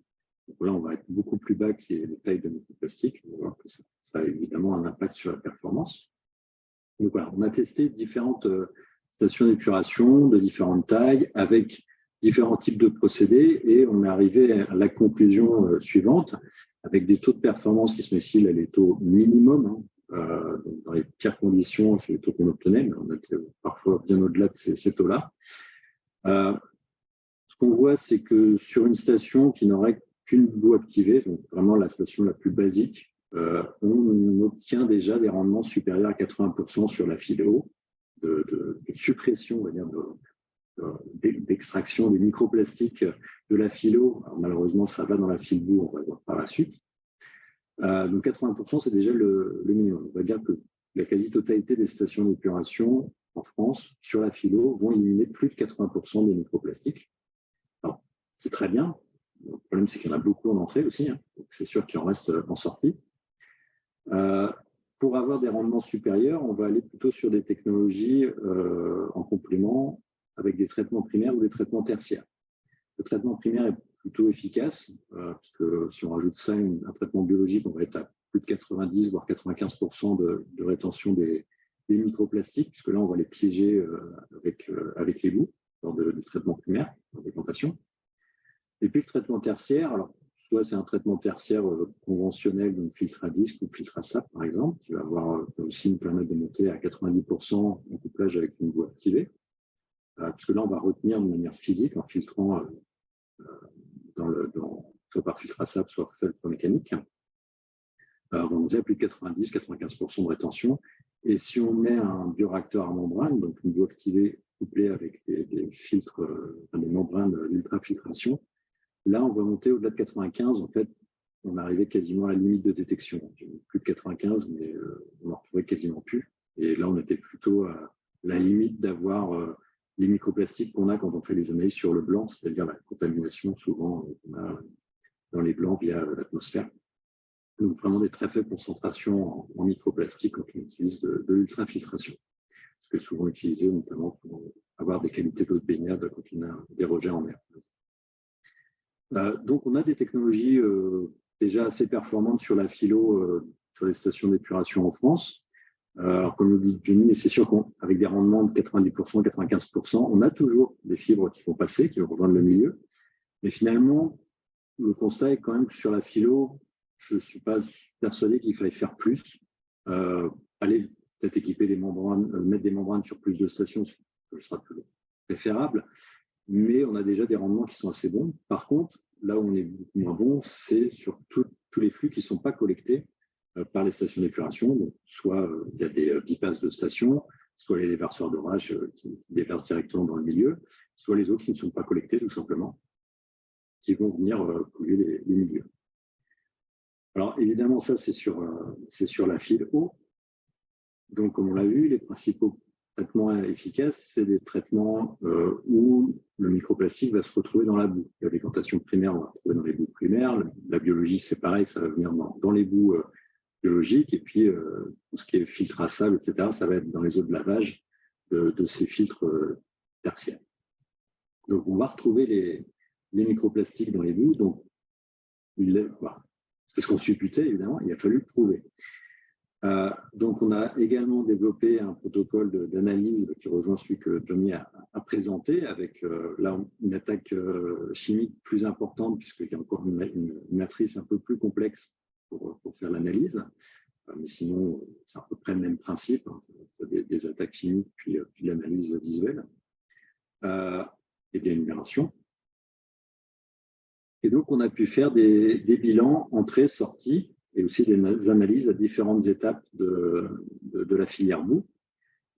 Donc là, on va être beaucoup plus bas que les tailles de microplastiques. On va voir que ça a évidemment un impact sur la performance. Donc voilà, on a testé différentes stations d'épuration de différentes tailles avec différents types de procédés et on est arrivé à la conclusion suivante avec des taux de performance qui sont ici les taux minimum. Dans les pires conditions, c'est les taux qu'on obtenait, mais on était parfois bien au-delà de ces taux-là. Ce qu'on voit, c'est que sur une station qui n'aurait qu'une boue activée, donc vraiment la station la plus basique, on obtient déjà des rendements supérieurs à 80% sur la philo, de suppression, on va dire, d'extraction des microplastiques de la philo. Alors, malheureusement, ça va dans la file-boue, on va voir par la suite. Donc 80%, c'est déjà le minimum. On va dire que la quasi-totalité des stations d'épuration en France, sur la philo, vont éliminer plus de 80% des microplastiques. Alors, c'est très bien. Le problème, c'est qu'il y en a beaucoup en entrée aussi. Hein. Donc, c'est sûr qu'il en reste en sortie. Pour avoir des rendements supérieurs, on va aller plutôt sur des technologies en complément avec des traitements primaires ou des traitements tertiaires. Le traitement primaire est plutôt efficace, parce que si on rajoute ça à un traitement biologique, on va être à plus de 90 voire 95% de rétention des microplastiques, puisque là, on va les piéger avec les boues lors du traitement primaire, en décantation. Et puis le traitement tertiaire, alors soit c'est un traitement tertiaire conventionnel, donc filtre à disque ou filtre à sable, par exemple, qui va aussi nous permettre de monter à 90% en couplage avec une boue activée, puisque là, on va retenir de manière physique en filtrant soit par filtre à sable, soit par filtre mécanique. On va monter à plus de 90-95% de rétention. Et si on met un bioréacteur à membrane, donc une boue activée couplée avec des filtres, des membranes d'ultrafiltration, là, on va monter au-delà de 95. En fait, on arrivait quasiment à la limite de détection. Plus de 95, mais on n'en retrouvait quasiment plus. Et là, on était plutôt la limite d'avoir les microplastiques qu'on a quand on fait les analyses sur le blanc, c'est-à-dire la contamination souvent qu'on a dans les blancs via l'atmosphère. Donc vraiment des très faibles concentrations en microplastiques quand on utilise de l'ultrafiltration. Ce qui est souvent utilisé notamment pour avoir des qualités d'eau de baignade quand on a des rejets en mer. Donc on a des technologies déjà assez performantes sur la philo, sur les stations d'épuration en France. Alors comme le dit Johnny, c'est sûr qu'avec des rendements de 90%, 95%, on a toujours des fibres qui vont passer, qui vont rejoindre le milieu. Mais finalement, le constat est quand même que sur la philo, je ne suis pas persuadé qu'il faille faire plus. Aller peut-être équiper des membranes, mettre des membranes sur plus de stations, ce sera toujours préférable. Mais on a déjà des rendements qui sont assez bons. Par contre, là où on est beaucoup moins bon, c'est sur tous les flux qui ne sont pas collectés par les stations d'épuration. Donc, soit il y a des bypasses de stations, soit les déversoirs d'orage qui déversent directement dans le milieu, soit les eaux qui ne sont pas collectées tout simplement, qui vont venir polluer les milieux. Alors évidemment, ça c'est sur la file eau. Donc comme on l'a vu, les principaux traitements efficaces, c'est des traitements où le microplastique va se retrouver dans la boue. La végétation primaire, on va retrouver dans les boues primaires. La biologie, c'est pareil, ça va venir dans les boues biologiques. Et puis, tout ce qui est filtre à sable, etc., ça va être dans les eaux de lavage de ces filtres tertiaires. Donc, on va retrouver les microplastiques dans les boues. Donc, voilà. C'est ce qu'on supputait, évidemment, il a fallu le prouver. Donc, on a également développé un protocole d'analyse qui rejoint celui que Johnny a présenté, avec là une attaque chimique plus importante, puisqu'il y a encore une matrice un peu plus complexe pour faire l'analyse. Mais sinon, c'est à peu près le même principe, hein, des attaques chimiques, puis l'analyse visuelle et des énumérations. Et donc, on a pu faire des bilans entrée-sortie et aussi des analyses à différentes étapes de la filière boue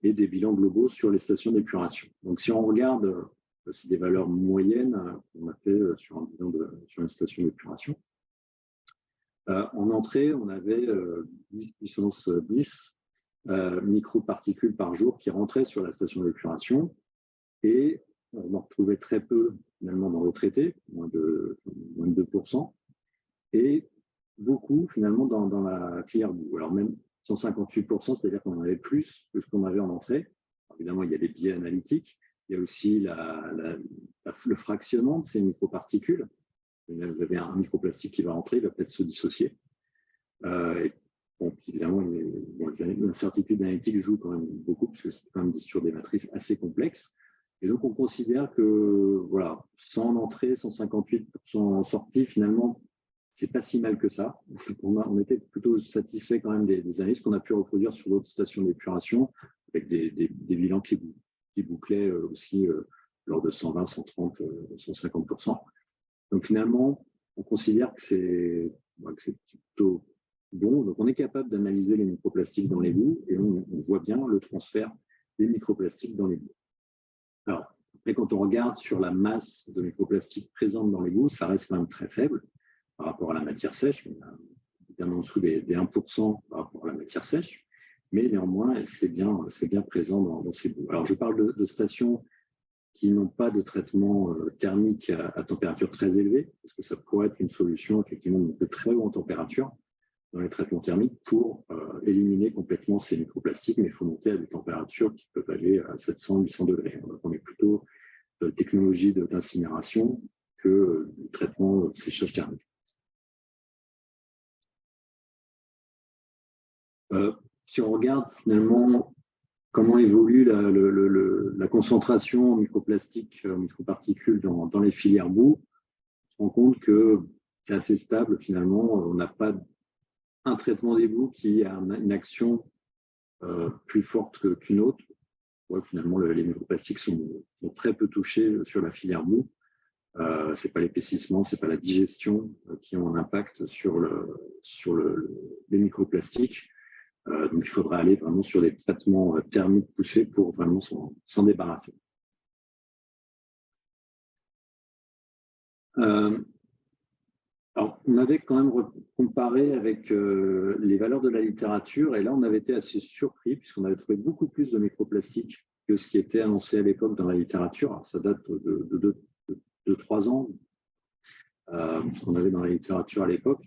et des bilans globaux sur les stations d'épuration. Donc, si on regarde, c'est des valeurs moyennes qu'on a fait sur un bilan sur une station d'épuration. En entrée, on avait 10 puissance 10 microparticules par jour qui rentraient sur la station d'épuration et on en retrouvait très peu finalement dans l'eau traitée, moins de 2%, et beaucoup finalement dans la filière boue. Alors même 158%, c'est-à-dire qu'on en avait plus que ce qu'on avait en entrée. Alors évidemment, il y a des biais analytiques, il y a aussi le fractionnement de ces microparticules. Vous avez un microplastique qui va rentrer, il va peut-être se dissocier. Et bon, évidemment, l'incertitude analytique joue quand même beaucoup, parce que c'est quand même sur des matrices assez complexes. Et donc, on considère que, voilà, 100 en entrée, 158% en sortie, finalement, c'est pas si mal que ça. On était plutôt satisfait quand même des analyses qu'on a pu reproduire sur d'autres stations d'épuration, avec des bilans qui bouclaient aussi lors de 120, 130, 150%. Donc, finalement, on considère que c'est plutôt bon. Donc, on est capable d'analyser les microplastiques dans les boues et on voit bien le transfert des microplastiques dans les boues. Alors, après, quand on regarde sur la masse de microplastiques présentes dans les boues, ça reste quand même très faible par rapport à la matière sèche, bien en dessous des 1% par rapport à la matière sèche, mais néanmoins, c'est bien présent dans ces boues. Alors, je parle de stations qui n'ont pas de traitement thermique à température très élevée, parce que ça pourrait être une solution effectivement de très haute température dans les traitements thermiques pour éliminer complètement ces microplastiques, mais il faut monter à des températures qui peuvent aller à 700, 800 degrés. Donc, on est plutôt de technologie d'incinération que de traitement de séchage thermique. Si on regarde finalement comment évolue la concentration en microplastiques, microparticules dans les filières boue, on se rend compte que c'est assez stable finalement. On n'a pas un traitement des boues qui a une action plus forte qu'une autre. Ouais, finalement, les microplastiques sont très peu touchés sur la filière boue. Ce n'est pas l'épaississement, ce n'est pas la digestion qui ont un impact sur les microplastiques. Donc, il faudra aller vraiment sur des traitements thermiques poussés pour vraiment s'en débarrasser. Alors, on avait quand même comparé avec les valeurs de la littérature, et là, on avait été assez surpris, puisqu'on avait trouvé beaucoup plus de microplastiques que ce qui était annoncé à l'époque dans la littérature. Alors, ça date de 3 ans, ce qu'on avait dans la littérature à l'époque.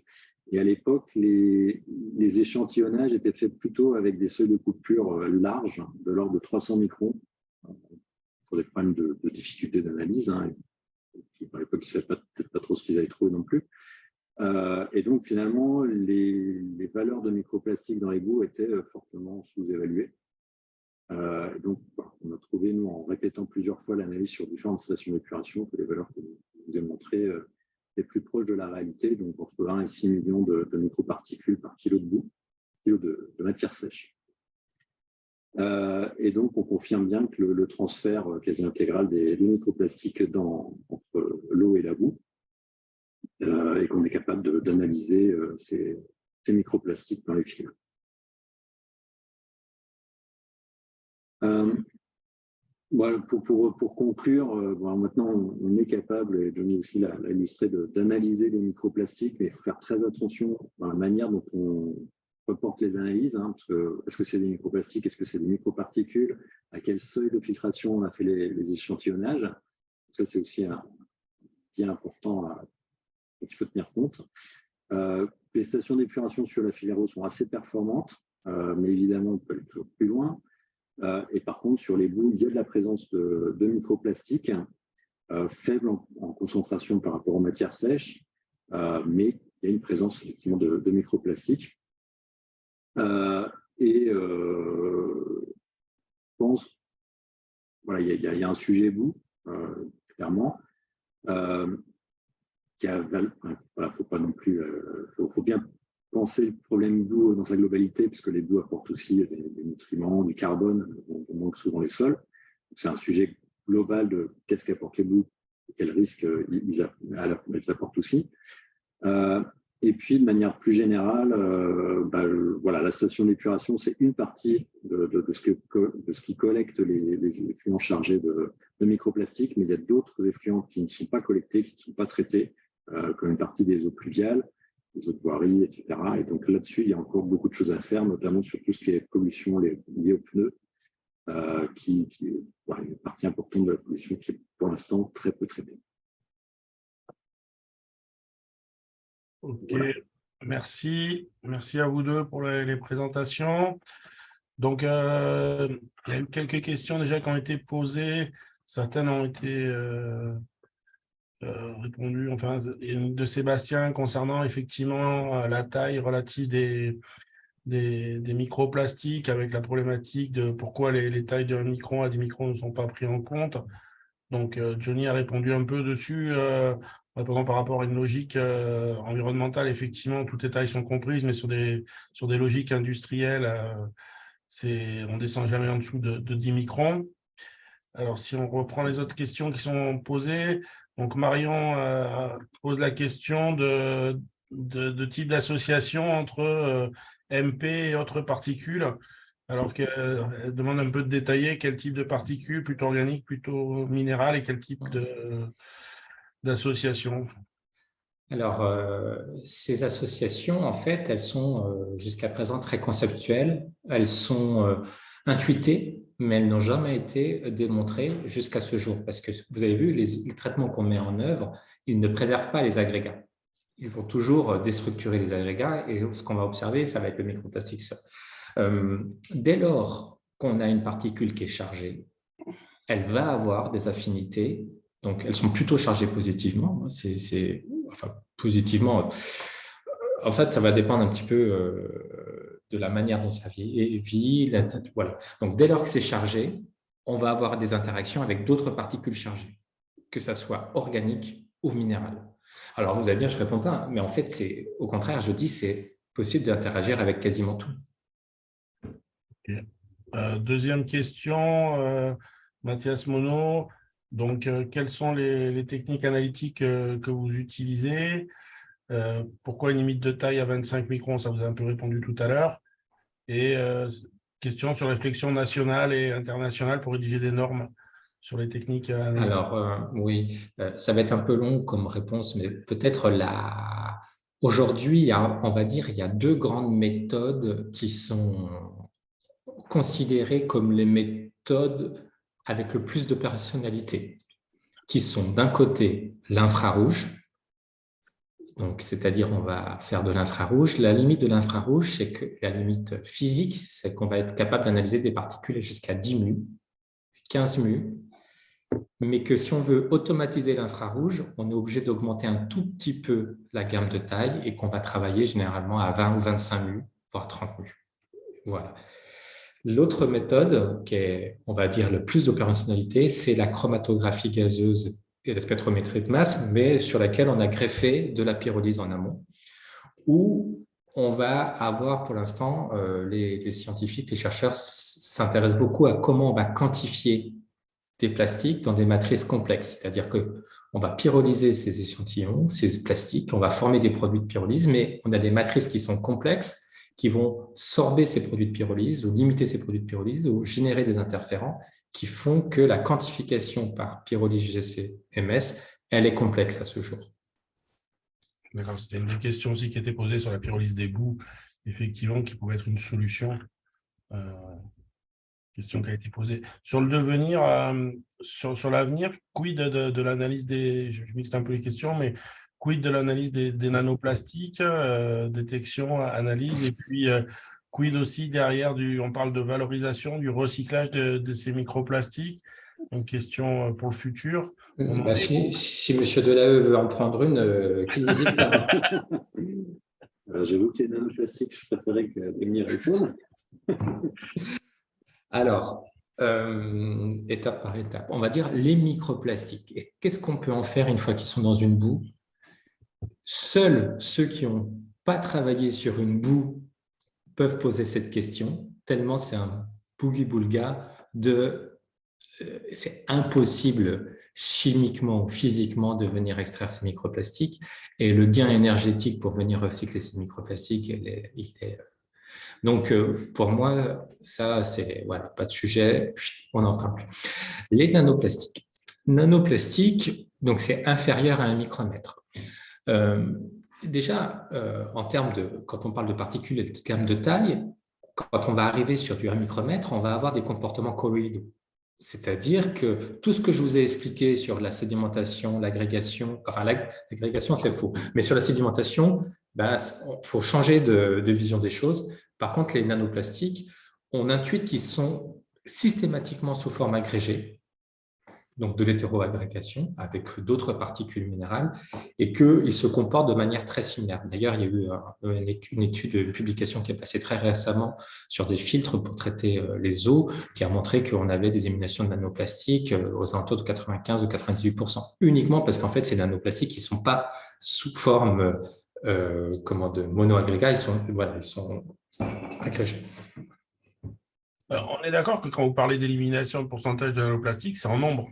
Et à l'époque, les échantillonnages étaient faits plutôt avec des seuils de coupure larges, de l'ordre de 300 microns, pour des problèmes de difficulté d'analyse. Hein, et à l'époque, ils ne savaient peut-être pas trop ce qu'ils avaient trouvé non plus. Et donc, finalement, les valeurs de microplastique dans les boues étaient fortement sous-évaluées. Donc, on a trouvé, nous, en répétant plusieurs fois l'analyse sur différentes stations d'épuration, que les valeurs que je vous ai montrées étaient plus proches de la réalité, donc entre 1 et 6 millions de microparticules par kilo de boue, kilo de matière sèche. Et donc, on confirme bien que le transfert quasi intégral des microplastiques entre l'eau et la boue, et qu'on est capable d'analyser ces microplastiques dans les fibres. Voilà, pour conclure, maintenant on est capable, et Johnny aussi l'a illustré, d'analyser les microplastiques, mais il faut faire très attention dans la manière dont on reporte les analyses, hein, parce que est-ce que c'est des microplastiques, est-ce que c'est des microparticules, à quel seuil de filtration on a fait les échantillonnages. Ça, c'est aussi bien important dont il faut tenir compte. Les stations d'épuration sur la filière eau sont assez performantes, mais évidemment on peut aller toujours plus loin. Et par contre, sur les boues, il y a de la présence de microplastiques, faible en concentration par rapport aux matières sèches, mais il y a une présence effectivement de microplastiques. Je pense, voilà, il y a un sujet boue, clairement. Voilà, faut pas non plus, faut bien penser le problème boue dans sa globalité, puisque les boues apportent aussi des nutriments, du carbone, on manque souvent les sols. C'est un sujet global de qu'est-ce qu'apportent les boues et quels risques elles apportent aussi. Et puis, de manière plus générale, voilà, la station d'épuration, c'est une partie de ce qui collecte les effluents chargés de microplastiques, mais il y a d'autres effluents qui ne sont pas collectés, qui ne sont pas traités, comme une partie des eaux pluviales, des eaux de voirie, etc. Et donc là-dessus, il y a encore beaucoup de choses à faire, notamment sur tout ce qui est pollution liée aux pneus, qui est une partie importante de la pollution qui est pour l'instant très peu traitée. Ok, Voilà. merci. Merci à vous deux pour les présentations. Donc, il y a eu quelques questions déjà qui ont été posées. Certaines ont été répondues. Enfin, de Sébastien concernant effectivement la taille relative des microplastiques, avec la problématique de pourquoi les tailles de 1 micron à 10 microns ne sont pas pris en compte. Donc, Johnny a répondu un peu dessus, par rapport à une logique environnementale. Effectivement, toutes les tailles sont comprises, mais sur des logiques industrielles, on ne descend jamais en dessous de 10 microns. Alors, si on reprend les autres questions qui sont posées, donc Marion pose la question de type d'association entre MP et autres particules. Alors qu'elle demande un peu de détailler quel type de particules, plutôt organiques, plutôt minérales, et quel type d'association. Alors, ces associations, en fait, elles sont jusqu'à présent très conceptuelles. Elles sont intuitées, mais elles n'ont jamais été démontrées jusqu'à ce jour. Parce que vous avez vu, les traitements qu'on met en œuvre, ils ne préservent pas les agrégats. Ils vont toujours déstructurer les agrégats, et ce qu'on va observer, ça va être le microplastique seul. Dès lors qu'on a une particule qui est chargée, elle va avoir des affinités, donc elles sont plutôt chargées positivement. Enfin, positivement, en fait, ça va dépendre un petit peu de la manière dont ça vit. Voilà. Donc, dès lors que c'est chargé, on va avoir des interactions avec d'autres particules chargées, que ça soit organique ou minérale. Alors, vous allez dire, je ne réponds pas, mais en fait, au contraire, je dis c'est possible d'interagir avec quasiment tout. Okay. Deuxième question, Mathias Monod. Donc, quelles sont les techniques analytiques que vous utilisez? Pourquoi une limite de taille à 25 microns? Ça vous a un peu répondu tout à l'heure. Et question sur réflexion nationale et internationale pour rédiger des normes sur les techniques analytiques. Alors, oui, ça va être un peu long comme réponse, mais peut-être aujourd'hui, on va dire, il y a 2 grandes méthodes qui sont considérées comme les méthodes avec le plus d'opérationnalité, qui sont d'un côté l'infrarouge, donc c'est-à-dire on va faire de l'infrarouge. La limite de l'infrarouge, c'est que la limite physique, c'est qu'on va être capable d'analyser des particules jusqu'à 10 mu, 15 mu, mais que si on veut automatiser l'infrarouge, on est obligé d'augmenter un tout petit peu la gamme de taille et qu'on va travailler généralement à 20 ou 25 mu, voire 30 mu. Voilà. L'autre méthode, qui est, on va dire, le plus d'opérationnalité, c'est la chromatographie gazeuse et la spectrométrie de masse, mais sur laquelle on a greffé de la pyrolyse en amont, où on va avoir pour l'instant, les scientifiques, les chercheurs s'intéressent beaucoup à comment on va quantifier des plastiques dans des matrices complexes, c'est-à-dire qu'on va pyrolyser ces échantillons, ces plastiques, on va former des produits de pyrolyse, mais on a des matrices qui sont complexes, qui vont sorber ces produits de pyrolyse ou limiter ces produits de pyrolyse ou générer des interférents qui font que la quantification par pyrolyse GC-MS, elle est complexe à ce jour. D'accord, c'était une des questions aussi qui était posée sur la pyrolyse des boues, effectivement, qui pouvait être une solution. Question qui a été posée. Sur le devenir, sur l'avenir, quid de l'analyse des... Je mixe un peu les questions, mais quid de l'analyse des nanoplastiques, détection, analyse, et puis quid aussi derrière on parle de valorisation, du recyclage de ces microplastiques. Une question pour le futur. Si M. Delahaye veut en prendre une, qu'il n'hésite pas. J'avoue que les nanoplastiques, je préférais que Denis réponde. Alors, étape par étape, on va dire les microplastiques. Et qu'est-ce qu'on peut en faire une fois qu'ils sont dans une boue? Seuls ceux qui n'ont pas travaillé sur une boue peuvent poser cette question, tellement c'est un boogie-boulga c'est impossible chimiquement ou physiquement de venir extraire ces microplastiques. Et le gain énergétique pour venir recycler ces microplastiques, il est donc, pour moi, ça, c'est voilà, pas de sujet, on n'en parle plus. Les nanoplastiques. Nanoplastiques, donc c'est inférieur à 1 micromètre. Déjà, en termes quand on parle de particules et de gamme de taille, quand on va arriver sur du 1 micromètre, on va avoir des comportements colloïdaux. C'est-à-dire que tout ce que je vous ai expliqué sur la sédimentation, l'agrégation, enfin l'agrégation c'est faux, mais sur la sédimentation, il faut changer de vision des choses. Par contre, les nanoplastiques, on intuite qu'ils sont systématiquement sous forme agrégée, donc de l'hétéroagrégation avec d'autres particules minérales, et qu'ils se comportent de manière très similaire. D'ailleurs, il y a eu une étude, une publication qui est passée très récemment sur des filtres pour traiter les eaux, qui a montré qu'on avait des éliminations de nanoplastiques aux alentours de 95 ou 98%, uniquement parce qu'en fait, ces nanoplastiques, ils ne sont pas sous forme de monoagrégat, ils sont agrégés. On est d'accord que quand vous parlez d'élimination de pourcentage de nanoplastiques, c'est en nombre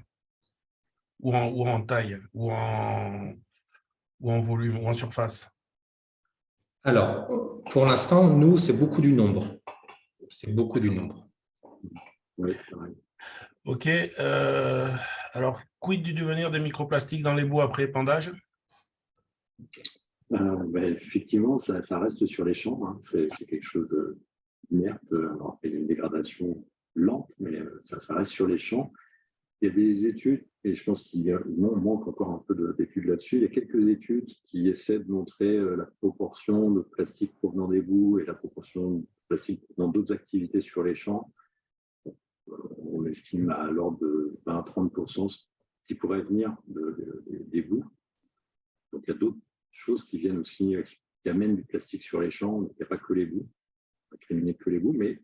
ou en taille ou en volume ou en surface? Alors, pour l'instant, nous, c'est beaucoup du nombre. C'est beaucoup du nombre. Oui, c'est vrai. OK. Alors, quid du devenir des microplastiques dans les boues après épandage? Effectivement, ça reste sur les champs. Hein. C'est quelque chose d'inerte. Alors, il y a une dégradation lente, mais ça reste sur les champs. Il y a des études, et je pense qu'il manque encore un peu d'études là-dessus. Il y a quelques études qui essaient de montrer la proportion de plastique provenant des boues et la proportion de plastique dans d'autres activités sur les champs. On estime à l'ordre de 20 à 30% qui pourrait venir des boues. Donc, il y a d'autres choses qui viennent aussi, qui amènent du plastique sur les champs. Donc, il n'y a pas que les boues, pas incriminer que les boues, mais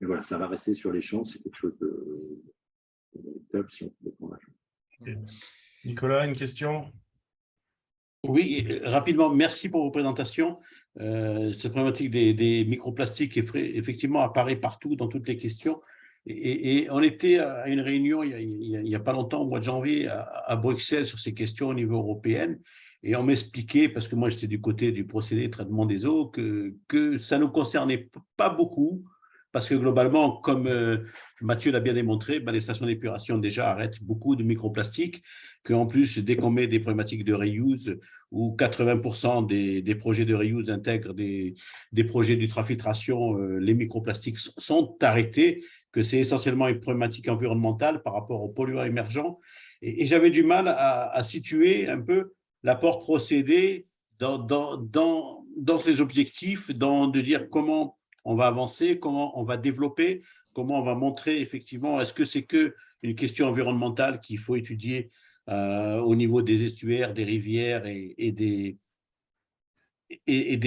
voilà, ça va rester sur les champs. C'est quelque chose de si on peut prendre. Okay. Nicolas, une question? Oui, rapidement, merci pour vos présentations. Cette problématique des microplastiques effectivement apparaît partout dans toutes les questions. Et on était à une réunion il n'y a pas longtemps, au mois de janvier, à Bruxelles, sur ces questions au niveau européen. Et on m'expliquait, parce que moi j'étais du côté du procédé de traitement des eaux, que ça ne nous concernait pas beaucoup, parce que globalement, comme Mathieu l'a bien démontré, les stations d'épuration déjà arrêtent beaucoup de microplastiques, qu'en plus, dès qu'on met des problématiques de reuse, où 80% des projets de reuse intègrent des projets d'ultrafiltration, les microplastiques sont arrêtés, que c'est essentiellement une problématique environnementale par rapport aux polluants émergents. Et j'avais du mal à situer un peu l'apport procédé dans ces objectifs, de dire comment on va avancer, comment on va développer, comment on va montrer effectivement, est-ce que c'est qu'une question environnementale qu'il faut étudier au niveau des estuaires, des rivières et des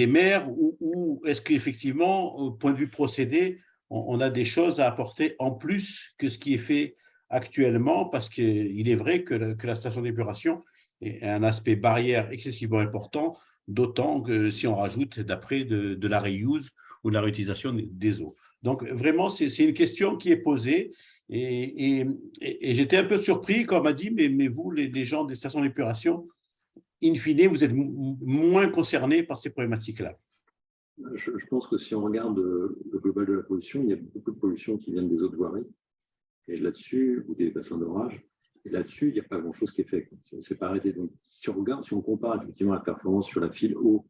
mers, ou est-ce qu'effectivement, au point de vue procédé, on a des choses à apporter en plus que ce qui est fait actuellement, parce qu'il est vrai que la station d'épuration est un aspect barrière excessivement important, d'autant que si on rajoute d'après de la reuse ou de la réutilisation des eaux. Donc, vraiment, c'est une question qui est posée et j'étais un peu surpris quand on m'a dit, mais vous, les gens des stations d'épuration, in fine, vous êtes moins concernés par ces problématiques-là. Je pense que si on regarde le global de la pollution, il y a beaucoup de pollution qui viennent des eaux de voirie, et là-dessus, ou des bassins d'orage, et là-dessus, il n'y a pas grand-chose qui est fait. C'est pas arrêté. Donc, si on compare effectivement la performance sur la file eau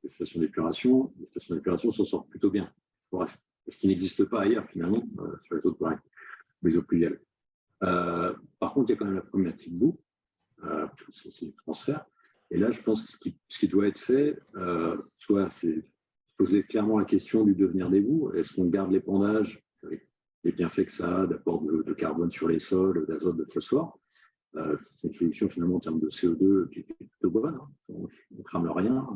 des stations d'épuration, les stations d'épuration s'en sortent plutôt bien. Ce qui n'existe pas ailleurs, finalement, sur les eaux de voirie, les eaux pluviales. Par contre, il y a quand même la problématique boue, c'est le transfert. Et là, je pense que ce qui doit être fait, soit c'est poser clairement la question du devenir des boues. Est-ce qu'on garde l'épandage avec les bienfaits que ça a d'apport de carbone sur les sols, d'azote, de phosphore? C'est une solution finalement en termes de CO2 qui est plutôt bonne. On ne crame rien.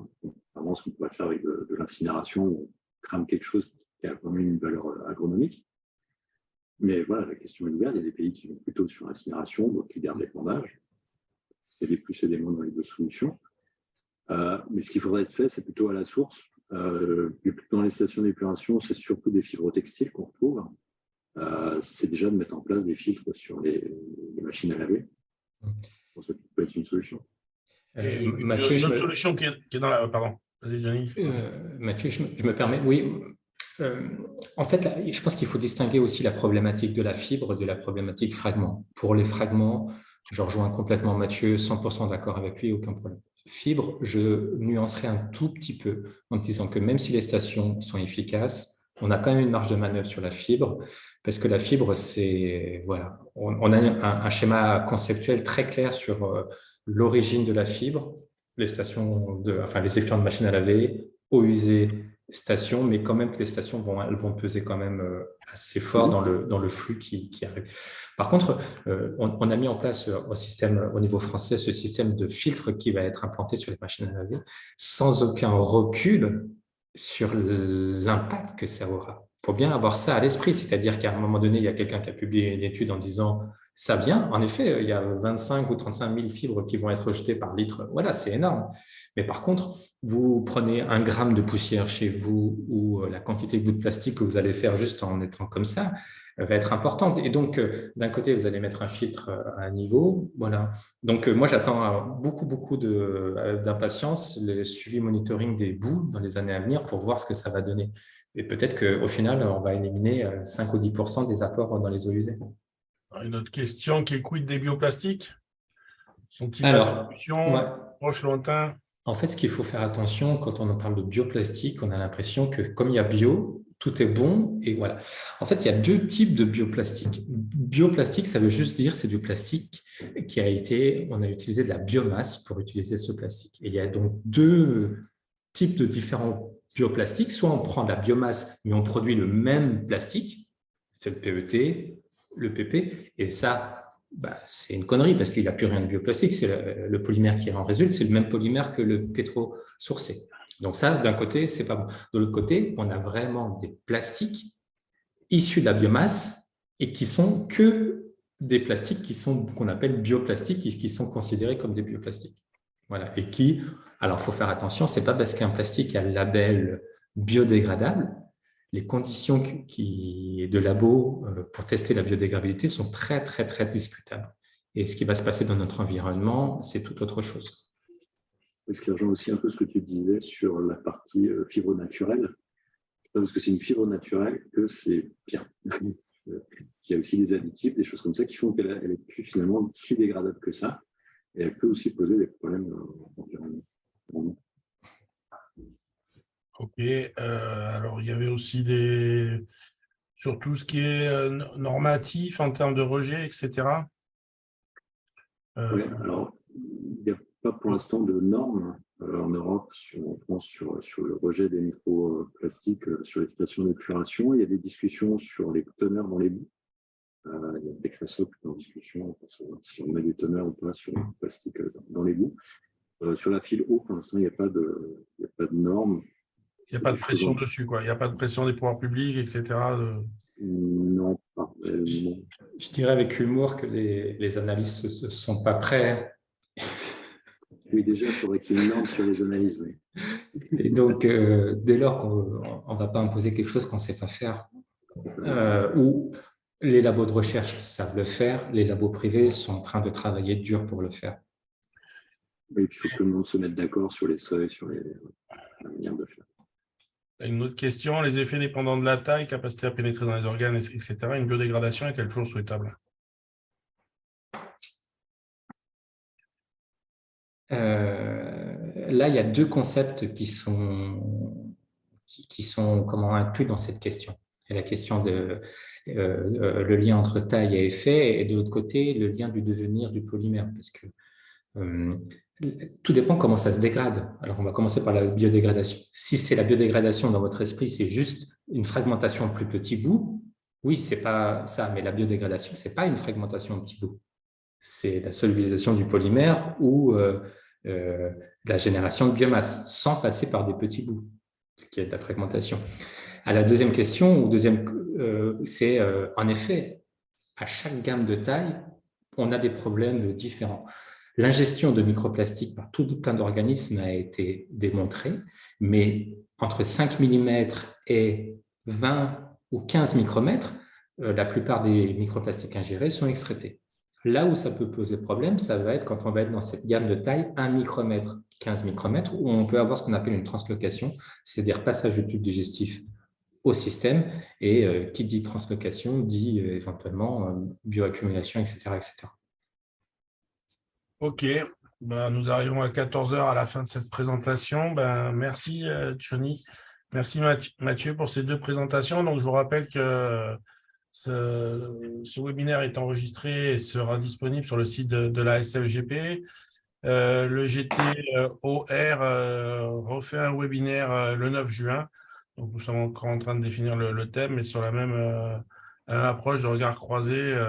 Avant, ce qu'on pourrait faire avec de l'incinération, on crame quelque chose qui a quand même une valeur agronomique. Mais voilà, la question est ouverte. Il y a des pays qui vont plutôt sur l'incinération, d'autres qui gardent l'épandage. Il y a des plus et des moins dans les deux solutions. Mais ce qu'il faudrait être fait, c'est plutôt à la source. Dans les stations d'épuration, c'est surtout des fibres textiles qu'on retrouve. C'est déjà de mettre en place des filtres sur les machines à laver. Donc, ça peut être une solution. Mathieu, une autre solution qui est dans la… Pardon, vas-y, Johnny. Mathieu, je me permets, oui. En fait, je pense qu'il faut distinguer aussi la problématique de la fibre de la problématique fragment. Pour les fragments, je rejoins complètement Mathieu, 100% d'accord avec lui, aucun problème. Fibre, je nuancerai un tout petit peu en disant que même si les stations sont efficaces, on a quand même une marge de manœuvre sur la fibre, parce que la fibre, c'est… Voilà, on a un schéma conceptuel très clair sur l'origine de la fibre, les stations, les effluents de machines à laver, eau usée, stations, mais quand même que les stations elles vont peser quand même assez fort dans le flux qui arrive. Par contre, on a mis en place au niveau français ce système de filtre qui va être implanté sur les machines à laver sans aucun recul sur l'impact que ça aura. Il faut bien avoir ça à l'esprit, c'est-à-dire qu'à un moment donné, il y a quelqu'un qui a publié une étude en disant ça vient, en effet, il y a 25 ou 35 000 fibres qui vont être rejetées par litre. Voilà, c'est énorme. Mais par contre, vous prenez 1 gramme de poussière chez vous ou la quantité de plastique que vous allez faire juste en étant comme ça va être importante. Et donc, d'un côté, vous allez mettre un filtre à un niveau. Voilà. Donc, moi, j'attends beaucoup d'impatience le suivi monitoring des boues dans les années à venir pour voir ce que ça va donner. Et peut-être qu'au final, on va éliminer 5 ou 10% des apports dans les eaux usées. Une autre question qui est quid des bioplastiques? Sont-ils la solution, proche, lointain? En fait, ce qu'il faut faire attention quand on parle de bioplastique, on a l'impression que comme il y a bio, tout est bon et voilà. En fait, il y a 2 types de bioplastique. Bioplastique, ça veut juste dire c'est du plastique on a utilisé de la biomasse pour utiliser ce plastique. Et il y a donc 2 types de différents bioplastiques. Soit on prend de la biomasse, mais on produit le même plastique, c'est le PET, le PP, et ça, c'est une connerie parce qu'il n'y a plus rien de bioplastique, c'est le polymère qui en résulte, c'est le même polymère que le pétro-sourcé. Donc ça, d'un côté, c'est pas bon. De l'autre côté, on a vraiment des plastiques issus de la biomasse et qui sont que des plastiques qu'on appelle bioplastiques, qui sont considérés comme des bioplastiques. Voilà. Et qui, alors il faut faire attention, c'est pas parce qu'un plastique a le label biodégradable. Les conditions de labo pour tester la biodégradabilité sont très discutables. Et ce qui va se passer dans notre environnement, c'est tout autre chose. Ce qui rejoint aussi un peu ce que tu disais sur la partie fibre naturelle. Ce pas parce que c'est une fibre naturelle que c'est bien. Il y a aussi des additifs, des choses comme ça qui font qu'elle est plus finalement si dégradable que ça. Et elle peut aussi poser des problèmes environnementaux. Ok, alors il y avait aussi sur tout ce qui est normatif en termes de rejet, etc. Oui, alors, il n'y a pas pour l'instant de normes en Europe, en France, sur le rejet des microplastiques sur les stations d'épuration. Il y a des discussions sur les teneurs dans les boues. Il y a des CRESOC en discussion pour savoir si on met des teneurs ou pas sur le plastique dans les boues. Sur la file eau, pour l'instant, il n'y a pas de normes. Il n'y a pas de pression dessus, quoi. Il n'y a pas de pression des pouvoirs publics, etc. Non, pas réellement. Je dirais avec humour que les analystes ne sont pas prêts. Oui, déjà, il faudrait qu'il y ait une norme sur les analyses. Oui. Et donc, dès lors qu'on ne va pas imposer quelque chose qu'on ne sait pas faire, ou les labos de recherche savent le faire, les labos privés sont en train de travailler dur pour le faire. Oui, il faut que tout le monde se mette d'accord sur les seuils, sur la manière de faire. Une autre question, les effets dépendants de la taille, capacité à pénétrer dans les organes, etc. Une biodégradation est-elle toujours souhaitable? Là, il y a deux concepts qui sont inclus dans cette question. Il y a la question de le lien entre taille et effet, et de l'autre côté, le lien du devenir du polymère, parce que tout dépend comment ça se dégrade. Alors, on va commencer par la biodégradation. Si c'est la biodégradation dans votre esprit, c'est juste une fragmentation en plus petits bouts, oui, c'est pas ça, mais la biodégradation, c'est pas une fragmentation en petits bouts. C'est la solubilisation du polymère ou la génération de biomasse, sans passer par des petits bouts, ce qui est de la fragmentation. À la deuxième question, c'est en effet, à chaque gamme de taille, on a des problèmes différents. L'ingestion de microplastiques par tout plein d'organismes a été démontrée, mais entre 5 mm et 20 ou 15 micromètres, la plupart des microplastiques ingérés sont excrétés. Là où ça peut poser problème, ça va être quand on va être dans cette gamme de taille 1 micromètre, 15 micromètres, où on peut avoir ce qu'on appelle une translocation, c'est-à-dire passage du tube digestif au système, et qui dit translocation dit éventuellement bioaccumulation, etc., etc. Ok, nous arrivons à 14 h à la fin de cette présentation. Merci Johnny, merci Mathieu pour ces deux présentations. Donc, je vous rappelle que ce webinaire est enregistré et sera disponible sur le site de la SFGP. Le GTOR refait un webinaire le 9 juin. Donc, nous sommes encore en train de définir le thème, mais sur la même approche de regard croisé,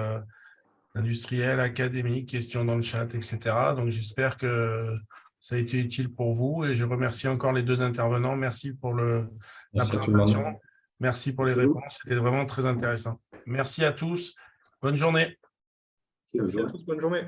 industriel, académique, questions dans le chat, etc. Donc, j'espère que ça a été utile pour vous et je remercie encore les deux intervenants. Merci pour la présentation. Merci pour les réponses. C'était vraiment très intéressant. Merci à tous. Bonne journée. Merci à tous. Bonne journée.